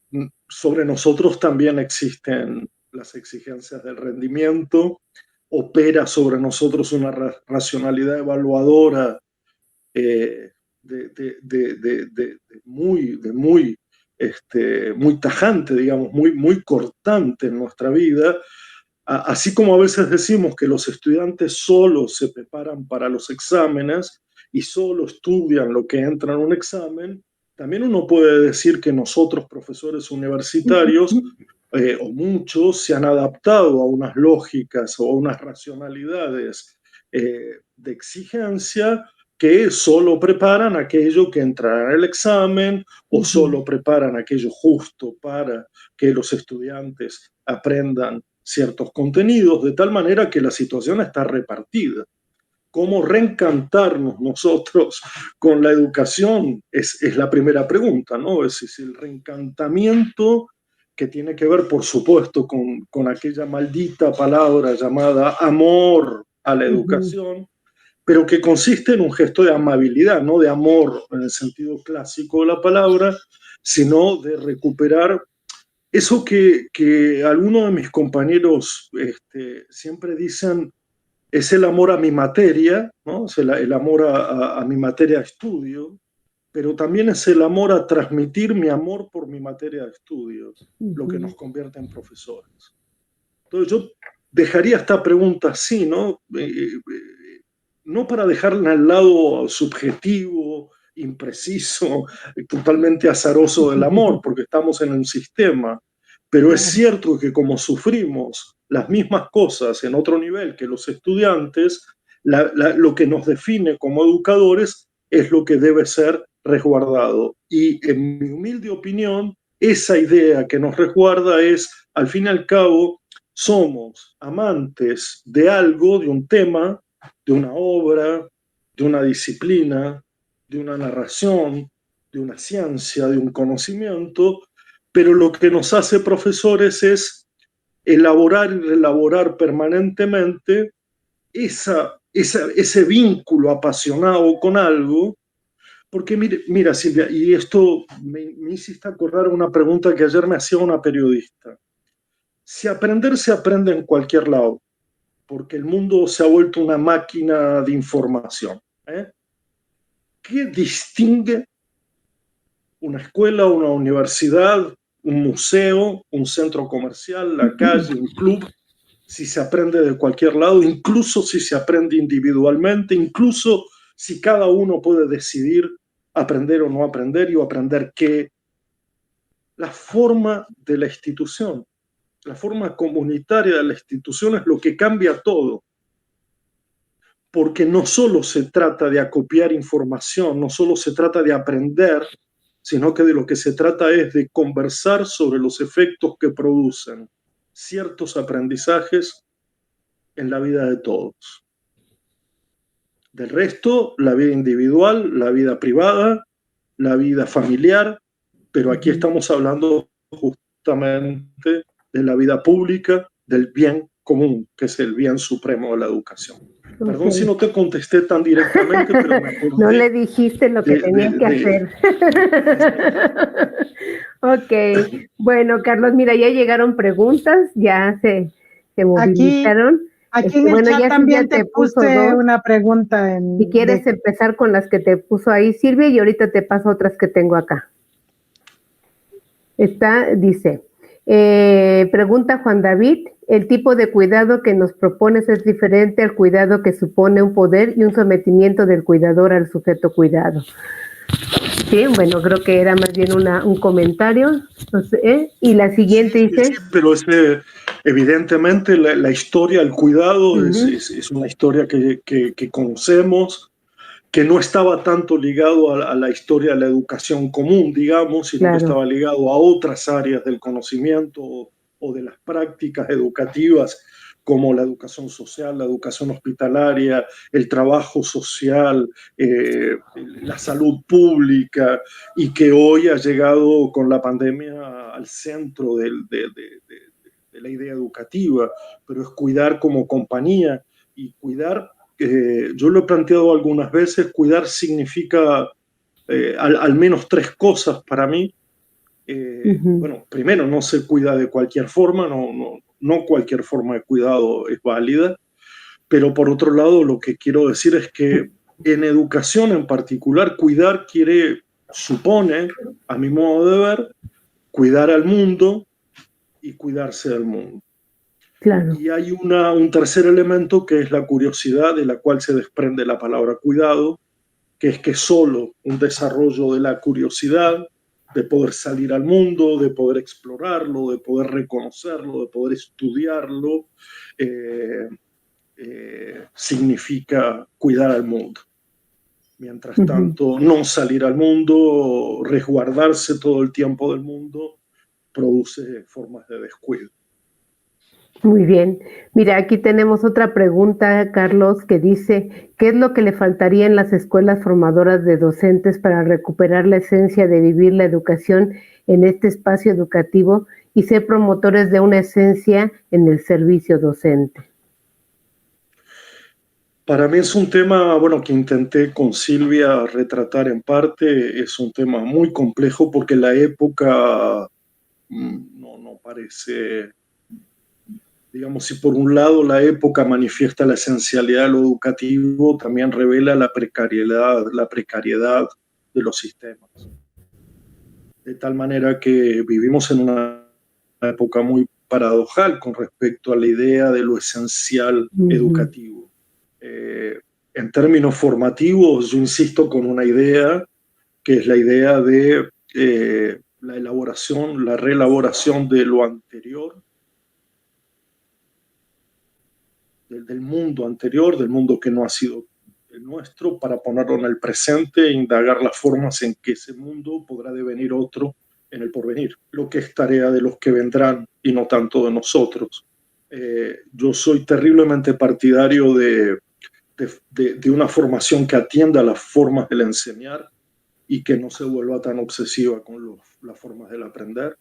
sobre nosotros también existen las exigencias del rendimiento, opera sobre nosotros una racionalidad evaluadora muy tajante, digamos, muy cortante en nuestra vida. Así como a veces decimos que los estudiantes solo se preparan para los exámenes y solo estudian lo que entra en un examen, también uno puede decir que nosotros, profesores universitarios, o muchos, se han adaptado a unas lógicas o a unas racionalidades de exigencia que solo preparan aquello que entrará en el examen o solo preparan aquello justo para que los estudiantes aprendan ciertos contenidos, de tal manera que la situación está repartida. ¿Cómo reencantarnos nosotros con la educación? Es la primera pregunta, ¿no? Es decir, el reencantamiento que tiene que ver, por supuesto, con aquella maldita palabra llamada amor a la educación, pero que consiste en un gesto de amabilidad, no de amor en el sentido clásico de la palabra, sino de recuperar eso que algunos de mis compañeros siempre dicen es el amor a mi materia, ¿no? Es el amor a mi materia de estudio, pero también es el amor a transmitir mi amor por mi materia de estudio, lo que nos convierte en profesores. Entonces yo dejaría esta pregunta así, ¿no? No para dejarla al lado subjetivo, impreciso, totalmente azaroso del amor, porque estamos en un sistema, pero es cierto que como sufrimos las mismas cosas en otro nivel que los estudiantes, lo que nos define como educadores es lo que debe ser resguardado. Y en mi humilde opinión, esa idea que nos resguarda es, al fin y al cabo, somos amantes de algo, de un tema, de una obra, de una disciplina, de una narración, de una ciencia, de un conocimiento, pero lo que nos hace profesores es elaborar y reelaborar permanentemente ese vínculo apasionado con algo, porque mira Silvia, y esto me hiciste acordar una pregunta que ayer me hacía una periodista. Si aprender se aprende en cualquier lado, porque el mundo se ha vuelto una máquina de información. ¿Qué distingue una escuela, una universidad, un museo, un centro comercial, la calle, un club, si se aprende de cualquier lado, incluso si se aprende individualmente, incluso si cada uno puede decidir aprender o no aprender y aprender qué? La forma de la institución, la forma comunitaria de la institución es lo que cambia todo. Porque no solo se trata de acopiar información, no solo se trata de aprender, sino que de lo que se trata es de conversar sobre los efectos que producen ciertos aprendizajes en la vida de todos. Del resto, la vida individual, la vida privada, la vida familiar, pero aquí estamos hablando justamente de la vida pública, del bien común, que es el bien supremo de la educación. Perdón si no te contesté tan directamente, pero me acordé. No le dijiste lo que tenía que hacer. Ok, bueno, Carlos, mira, ya llegaron preguntas, ya se movilizaron. Aquí en el chat también te puse una pregunta. Si quieres empezar con las que te puso ahí Silvia, y ahorita te paso otras que tengo acá. Dice, pregunta Juan David, el tipo de cuidado que nos propones es diferente al cuidado que supone un poder y un sometimiento del cuidador al sujeto cuidado. Sí, bueno, creo que era más bien un comentario. Entonces, y la siguiente dice... Sí, pero evidentemente la historia del cuidado es una historia que conocemos, que no estaba tanto ligado a la historia de la educación común, digamos, sino que estaba ligado a otras áreas del conocimiento o de las prácticas educativas, como la educación social, la educación hospitalaria, el trabajo social, la salud pública, y que hoy ha llegado con la pandemia al centro de la idea educativa, pero es cuidar como compañía y cuidar. Yo lo he planteado algunas veces, cuidar significa al menos tres cosas para mí. Bueno, primero, no se cuida de cualquier forma, no cualquier forma de cuidado es válida, pero por otro lado, lo que quiero decir es que en educación en particular, cuidar supone, a mi modo de ver, cuidar al mundo y cuidarse del mundo. Claro. Y hay un tercer elemento que es la curiosidad, de la cual se desprende la palabra cuidado, que es que solo un desarrollo de la curiosidad, de poder salir al mundo, de poder explorarlo, de poder reconocerlo, de poder estudiarlo, significa cuidar al mundo. Mientras tanto, no salir al mundo, resguardarse todo el tiempo del mundo, produce formas de descuido. Muy bien. Mira, aquí tenemos otra pregunta, Carlos, que dice, ¿qué es lo que le faltaría en las escuelas formadoras de docentes para recuperar la esencia de vivir la educación en este espacio educativo y ser promotores de una esencia en el servicio docente? Para mí es un tema, bueno, que intenté con Silvia retratar en parte. Es un tema muy complejo porque la época no parece digamos, si por un lado la época manifiesta la esencialidad de lo educativo, también revela la precariedad de los sistemas. De tal manera que vivimos en una época muy paradojal con respecto a la idea de lo esencial educativo. En términos formativos, yo insisto con una idea que es la idea de la elaboración, la reelaboración de lo anterior, del mundo anterior, del mundo que no ha sido el nuestro, para ponerlo en el presente e indagar las formas en que ese mundo podrá devenir otro en el porvenir, lo que es tarea de los que vendrán y no tanto de nosotros. Yo soy terriblemente partidario de una formación que atienda a las formas del enseñar y que no se vuelva tan obsesiva con las formas del aprender,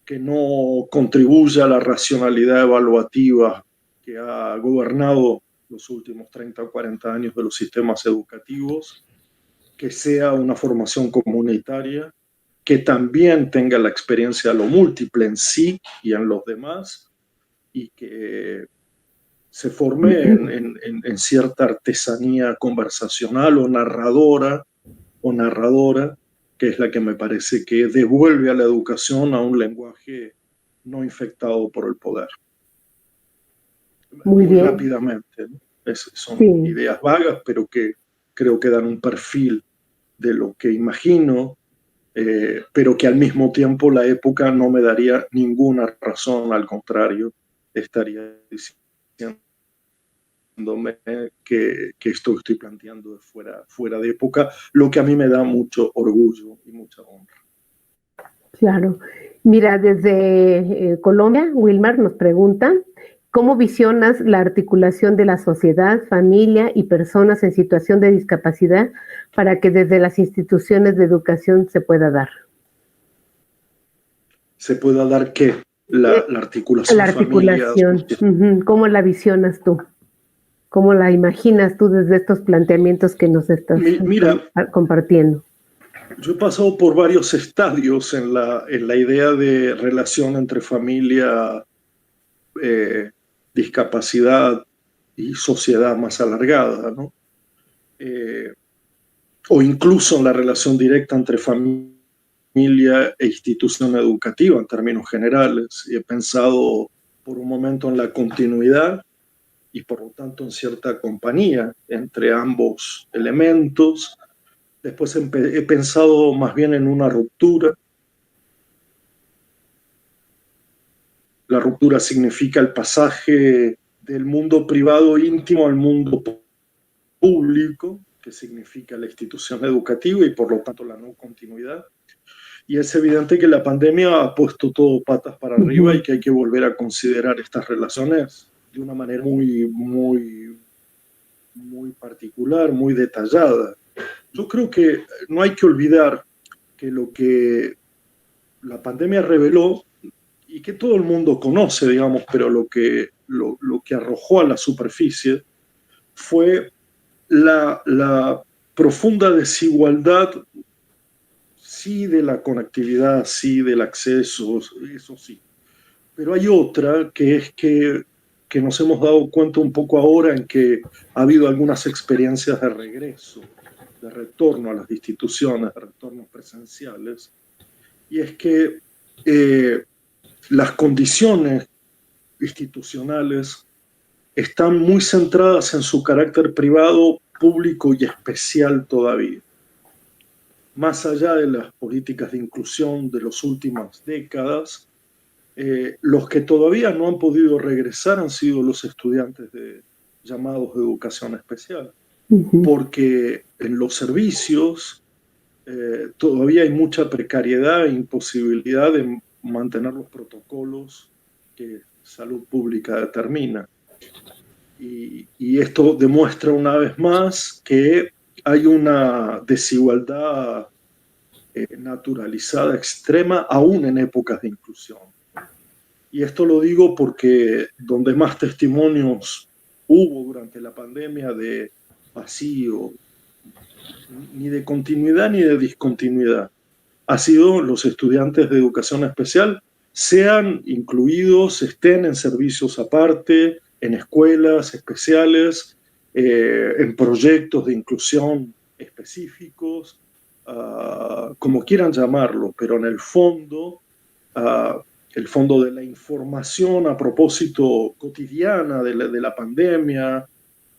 que no contribuya a la racionalidad evaluativa que ha gobernado los últimos 30 o 40 años de los sistemas educativos, que sea una formación comunitaria, que también tenga la experiencia de lo múltiple en sí y en los demás, y que se forme en cierta artesanía conversacional o narradora, que es la que me parece que devuelve a la educación a un lenguaje no infectado por el poder. Muy bien. Rápidamente, ¿no? Son Sí. ideas vagas, pero que creo que dan un perfil de lo que imagino, pero que al mismo tiempo la época no me daría ninguna razón, al contrario, estaría diciéndome que esto que estoy planteando es fuera de época, lo que a mí me da mucho orgullo y mucha honra. Claro. Mira, desde Colombia, Wilmar nos pregunta, ¿cómo visionas la articulación de la sociedad, familia y personas en situación de discapacidad para que desde las instituciones de educación se pueda dar? ¿Se pueda dar qué? La articulación. La articulación. ¿Cómo la visionas tú? ¿Cómo la imaginas tú desde estos planteamientos que nos estás compartiendo? Yo he pasado por varios estadios en la idea de relación entre familia, discapacidad y sociedad más alargada, ¿no? O incluso en la relación directa entre familia e institución educativa en términos generales. Y he pensado por un momento en la continuidad y por lo tanto en cierta compañía entre ambos elementos. Después he pensado más bien en una ruptura. La ruptura significa el pasaje del mundo privado íntimo al mundo público, que significa la institución educativa y por lo tanto la no continuidad. Y es evidente que la pandemia ha puesto todo patas para arriba y que hay que volver a considerar estas relaciones de una manera muy particular, muy detallada. Yo creo que no hay que olvidar que lo que la pandemia reveló y que todo el mundo conoce, digamos, pero lo que arrojó a la superficie fue la profunda desigualdad, sí, de la conectividad, sí, del acceso, eso sí. Pero hay otra que es que nos hemos dado cuenta un poco ahora en que ha habido algunas experiencias de regreso, de retorno a las instituciones, de retornos presenciales, y es que las condiciones institucionales están muy centradas en su carácter privado, público y especial todavía. Más allá de las políticas de inclusión de las últimas décadas, los que todavía no han podido regresar han sido los estudiantes llamados de educación especial, porque en los servicios todavía hay mucha precariedad e imposibilidad de mantener los protocolos que salud pública determina. Y esto demuestra una vez más que hay una desigualdad naturalizada extrema aún en épocas de inclusión. Y esto lo digo porque donde más testimonios hubo durante la pandemia de vacío, ni de continuidad ni de discontinuidad, ha sido los estudiantes de educación especial sean incluidos, estén en servicios aparte, en escuelas especiales, en proyectos de inclusión específicos, como quieran llamarlo, pero en el fondo de la información a propósito cotidiana de la pandemia,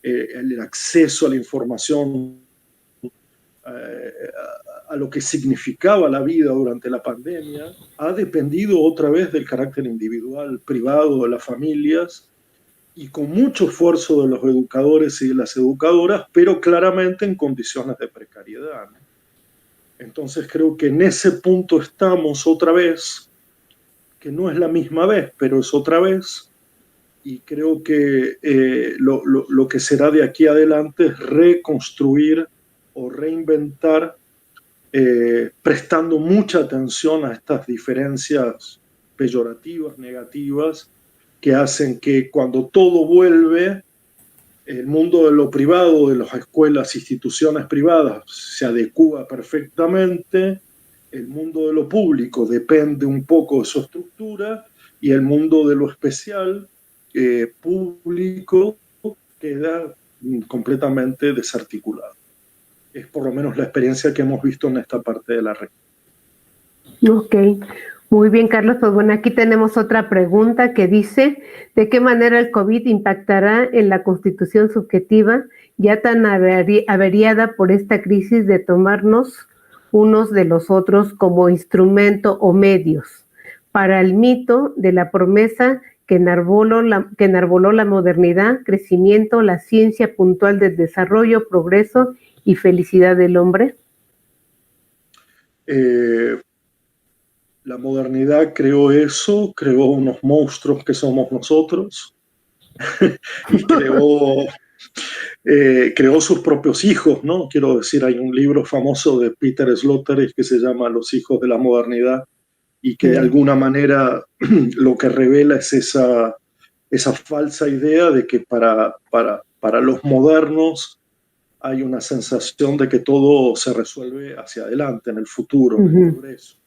el acceso a la información, a lo que significaba la vida durante la pandemia, ha dependido otra vez del carácter individual, privado de las familias, y con mucho esfuerzo de los educadores y de las educadoras, pero claramente en condiciones de precariedad, ¿no? Entonces creo que en ese punto estamos otra vez, que no es la misma vez, pero es otra vez, y creo que lo que será de aquí adelante es reconstruir o reinventar, prestando mucha atención a estas diferencias peyorativas, negativas, que hacen que cuando todo vuelve, el mundo de lo privado, de las escuelas, instituciones privadas, se adecúa perfectamente, el mundo de lo público depende un poco de su estructura, y el mundo de lo especial, público, queda completamente desarticulado. Es por lo menos la experiencia que hemos visto en esta parte de la región. Ok, muy bien, Carlos. Pues bueno, aquí tenemos otra pregunta que dice: ¿de qué manera el COVID impactará en la constitución subjetiva ya tan averiada por esta crisis de tomarnos unos de los otros como instrumento o medios para el mito de la promesa que enarboló la modernidad, crecimiento, la ciencia puntual del desarrollo, progreso y felicidad del hombre? La modernidad creó eso, creó unos monstruos que somos nosotros, y creó sus propios hijos, ¿no? Quiero decir, hay un libro famoso de Peter Sloterdijk que se llama Los hijos de la modernidad, y que de alguna manera lo que revela es esa falsa idea de que para los modernos hay una sensación de que todo se resuelve hacia adelante, en el futuro, en el progreso.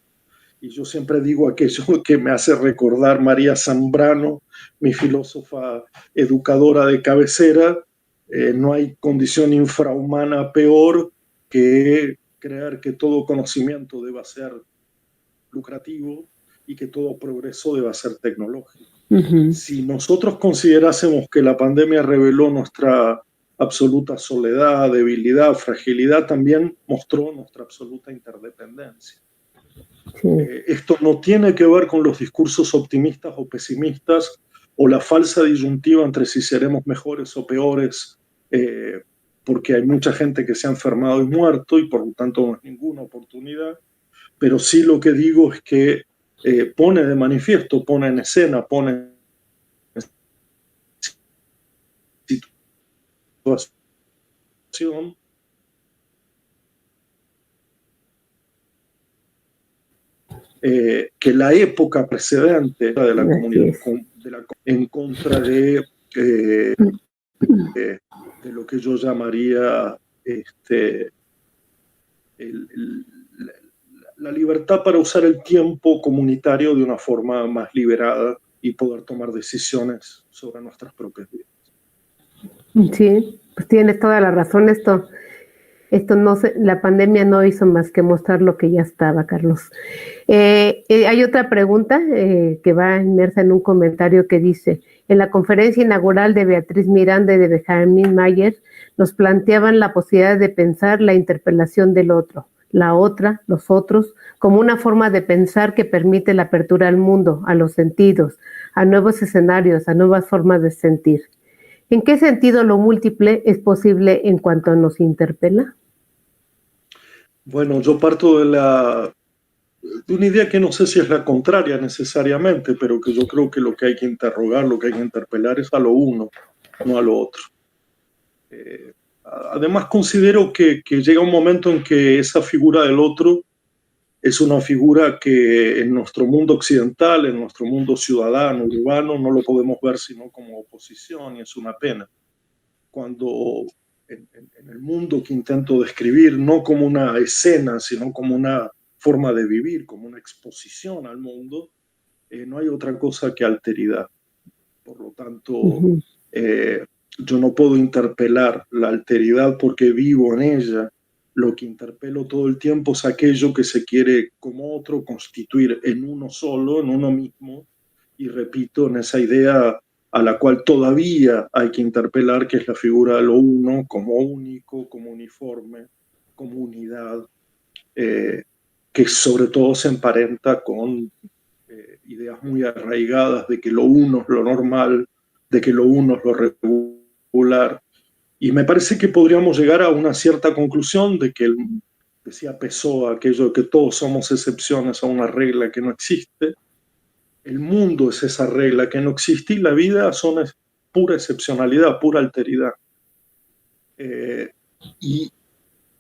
Y yo siempre digo aquello que me hace recordar María Zambrano, mi filósofa educadora de cabecera: no hay condición infrahumana peor que creer que todo conocimiento deba ser lucrativo y que todo progreso deba ser tecnológico. Si nosotros considerásemos que la pandemia reveló nuestra absoluta soledad, debilidad, fragilidad, también mostró nuestra absoluta interdependencia. Sí. Esto no tiene que ver con los discursos optimistas o pesimistas, o la falsa disyuntiva entre si seremos mejores o peores, porque hay mucha gente que se ha enfermado y muerto, y por lo tanto no es ninguna oportunidad. Pero sí lo que digo es que pone de manifiesto, pone en escena, pone en situación que la época precedente de la comunidad, en contra de lo que yo llamaría la libertad para usar el tiempo comunitario de una forma más liberada y poder tomar decisiones sobre nuestras propias vidas. Sí, pues tienes toda la razón. La pandemia no hizo más que mostrar lo que ya estaba, Carlos. Hay otra pregunta que va inmersa en un comentario que dice: en la conferencia inaugural de Beatriz Miranda y de Benjamin Mayer nos planteaban la posibilidad de pensar la interpelación del otro, la otra, los otros, como una forma de pensar que permite la apertura al mundo, a los sentidos, a nuevos escenarios, a nuevas formas de sentir. ¿En qué sentido lo múltiple es posible en cuanto nos interpela? Bueno, yo parto de una idea que no sé si es la contraria necesariamente, pero que yo creo que lo que hay que interrogar, lo que hay que interpelar es a lo uno, no a lo otro. Además, considero que llega un momento en que esa figura del otro es una figura que en nuestro mundo occidental, en nuestro mundo ciudadano, urbano, no lo podemos ver sino como oposición, y es una pena. Cuando en el mundo que intento describir, no como una escena, sino como una forma de vivir, como una exposición al mundo, no hay otra cosa que alteridad. Por lo tanto, Ujú. yo no puedo interpelar la alteridad porque vivo en ella. Lo que interpelo todo el tiempo es aquello que se quiere como otro constituir en uno solo, en uno mismo, y repito, en esa idea a la cual todavía hay que interpelar, que es la figura de lo uno como único, como uniforme, como unidad, que sobre todo se emparenta con ideas muy arraigadas de que lo uno es lo normal, de que lo uno es lo regular. Y me parece que podríamos llegar a una cierta conclusión de que, decía Pessoa, aquello de que todos somos excepciones a una regla que no existe. El mundo es esa regla que no existe y la vida son pura excepcionalidad, pura alteridad. Y,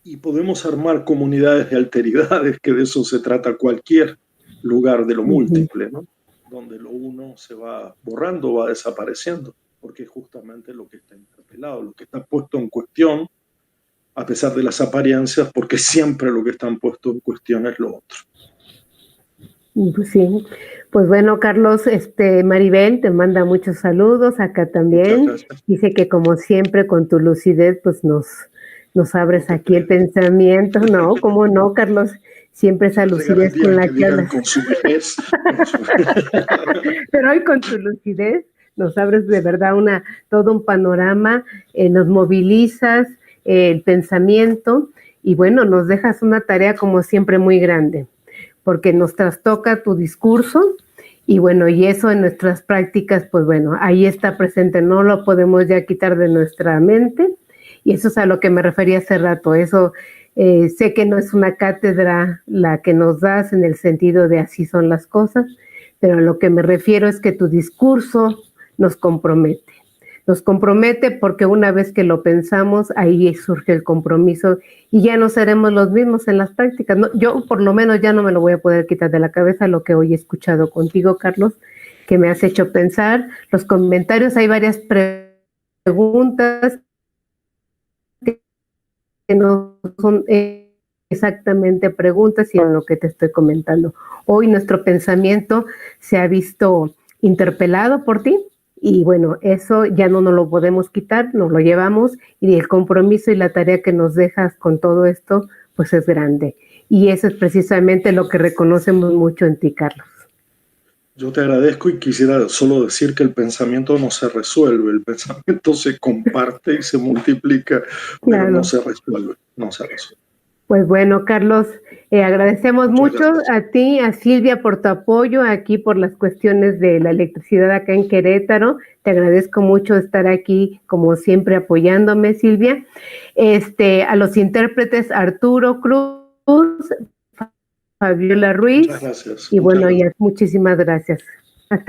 y podemos armar comunidades de alteridades, que de eso se trata cualquier lugar de lo múltiple, ¿no? Donde lo uno se va borrando, va desapareciendo, porque es justamente lo que está interpelado, lo que está puesto en cuestión, a pesar de las apariencias, porque siempre lo que está puesto en cuestión es lo otro. Sí, pues bueno, Carlos, Maribel te manda muchos saludos, acá también. Dice que como siempre con tu lucidez, pues nos abres aquí el pensamiento. No, ¿cómo no, Carlos? Siempre esa lucidez con la que hablas. Con su vejez. Pero hoy con tu lucidez nos abres de verdad todo un panorama, nos movilizas el pensamiento y bueno, nos dejas una tarea como siempre muy grande, porque nos trastoca tu discurso y bueno, y eso en nuestras prácticas, pues bueno, ahí está presente, no lo podemos ya quitar de nuestra mente y eso es a lo que me refería hace rato, eso sé que no es una cátedra la que nos das en el sentido de así son las cosas, pero a lo que me refiero es que tu discurso nos compromete porque una vez que lo pensamos, ahí surge el compromiso y ya no seremos los mismos en las prácticas. No, yo por lo menos ya no me lo voy a poder quitar de la cabeza lo que hoy he escuchado contigo, Carlos, que me has hecho pensar. Los comentarios, hay varias preguntas que no son exactamente preguntas, sino lo que te estoy comentando. Hoy nuestro pensamiento se ha visto interpelado por ti y bueno, eso ya no nos lo podemos quitar, nos lo llevamos y el compromiso y la tarea que nos dejas con todo esto pues es grande y eso es precisamente lo que reconocemos mucho en ti, Carlos. Yo te agradezco y quisiera solo decir que el pensamiento no se resuelve, el pensamiento se comparte y se multiplica, pero claro, no se resuelve. Pues bueno, Carlos, agradecemos mucho a ti, a Silvia, por tu apoyo aquí por las cuestiones de la electricidad acá en Querétaro. Te agradezco mucho estar aquí, como siempre, apoyándome, Silvia. A los intérpretes Arturo Cruz, Fabiola Ruiz. Muchas gracias. Y bueno, muchísimas gracias. Hasta luego.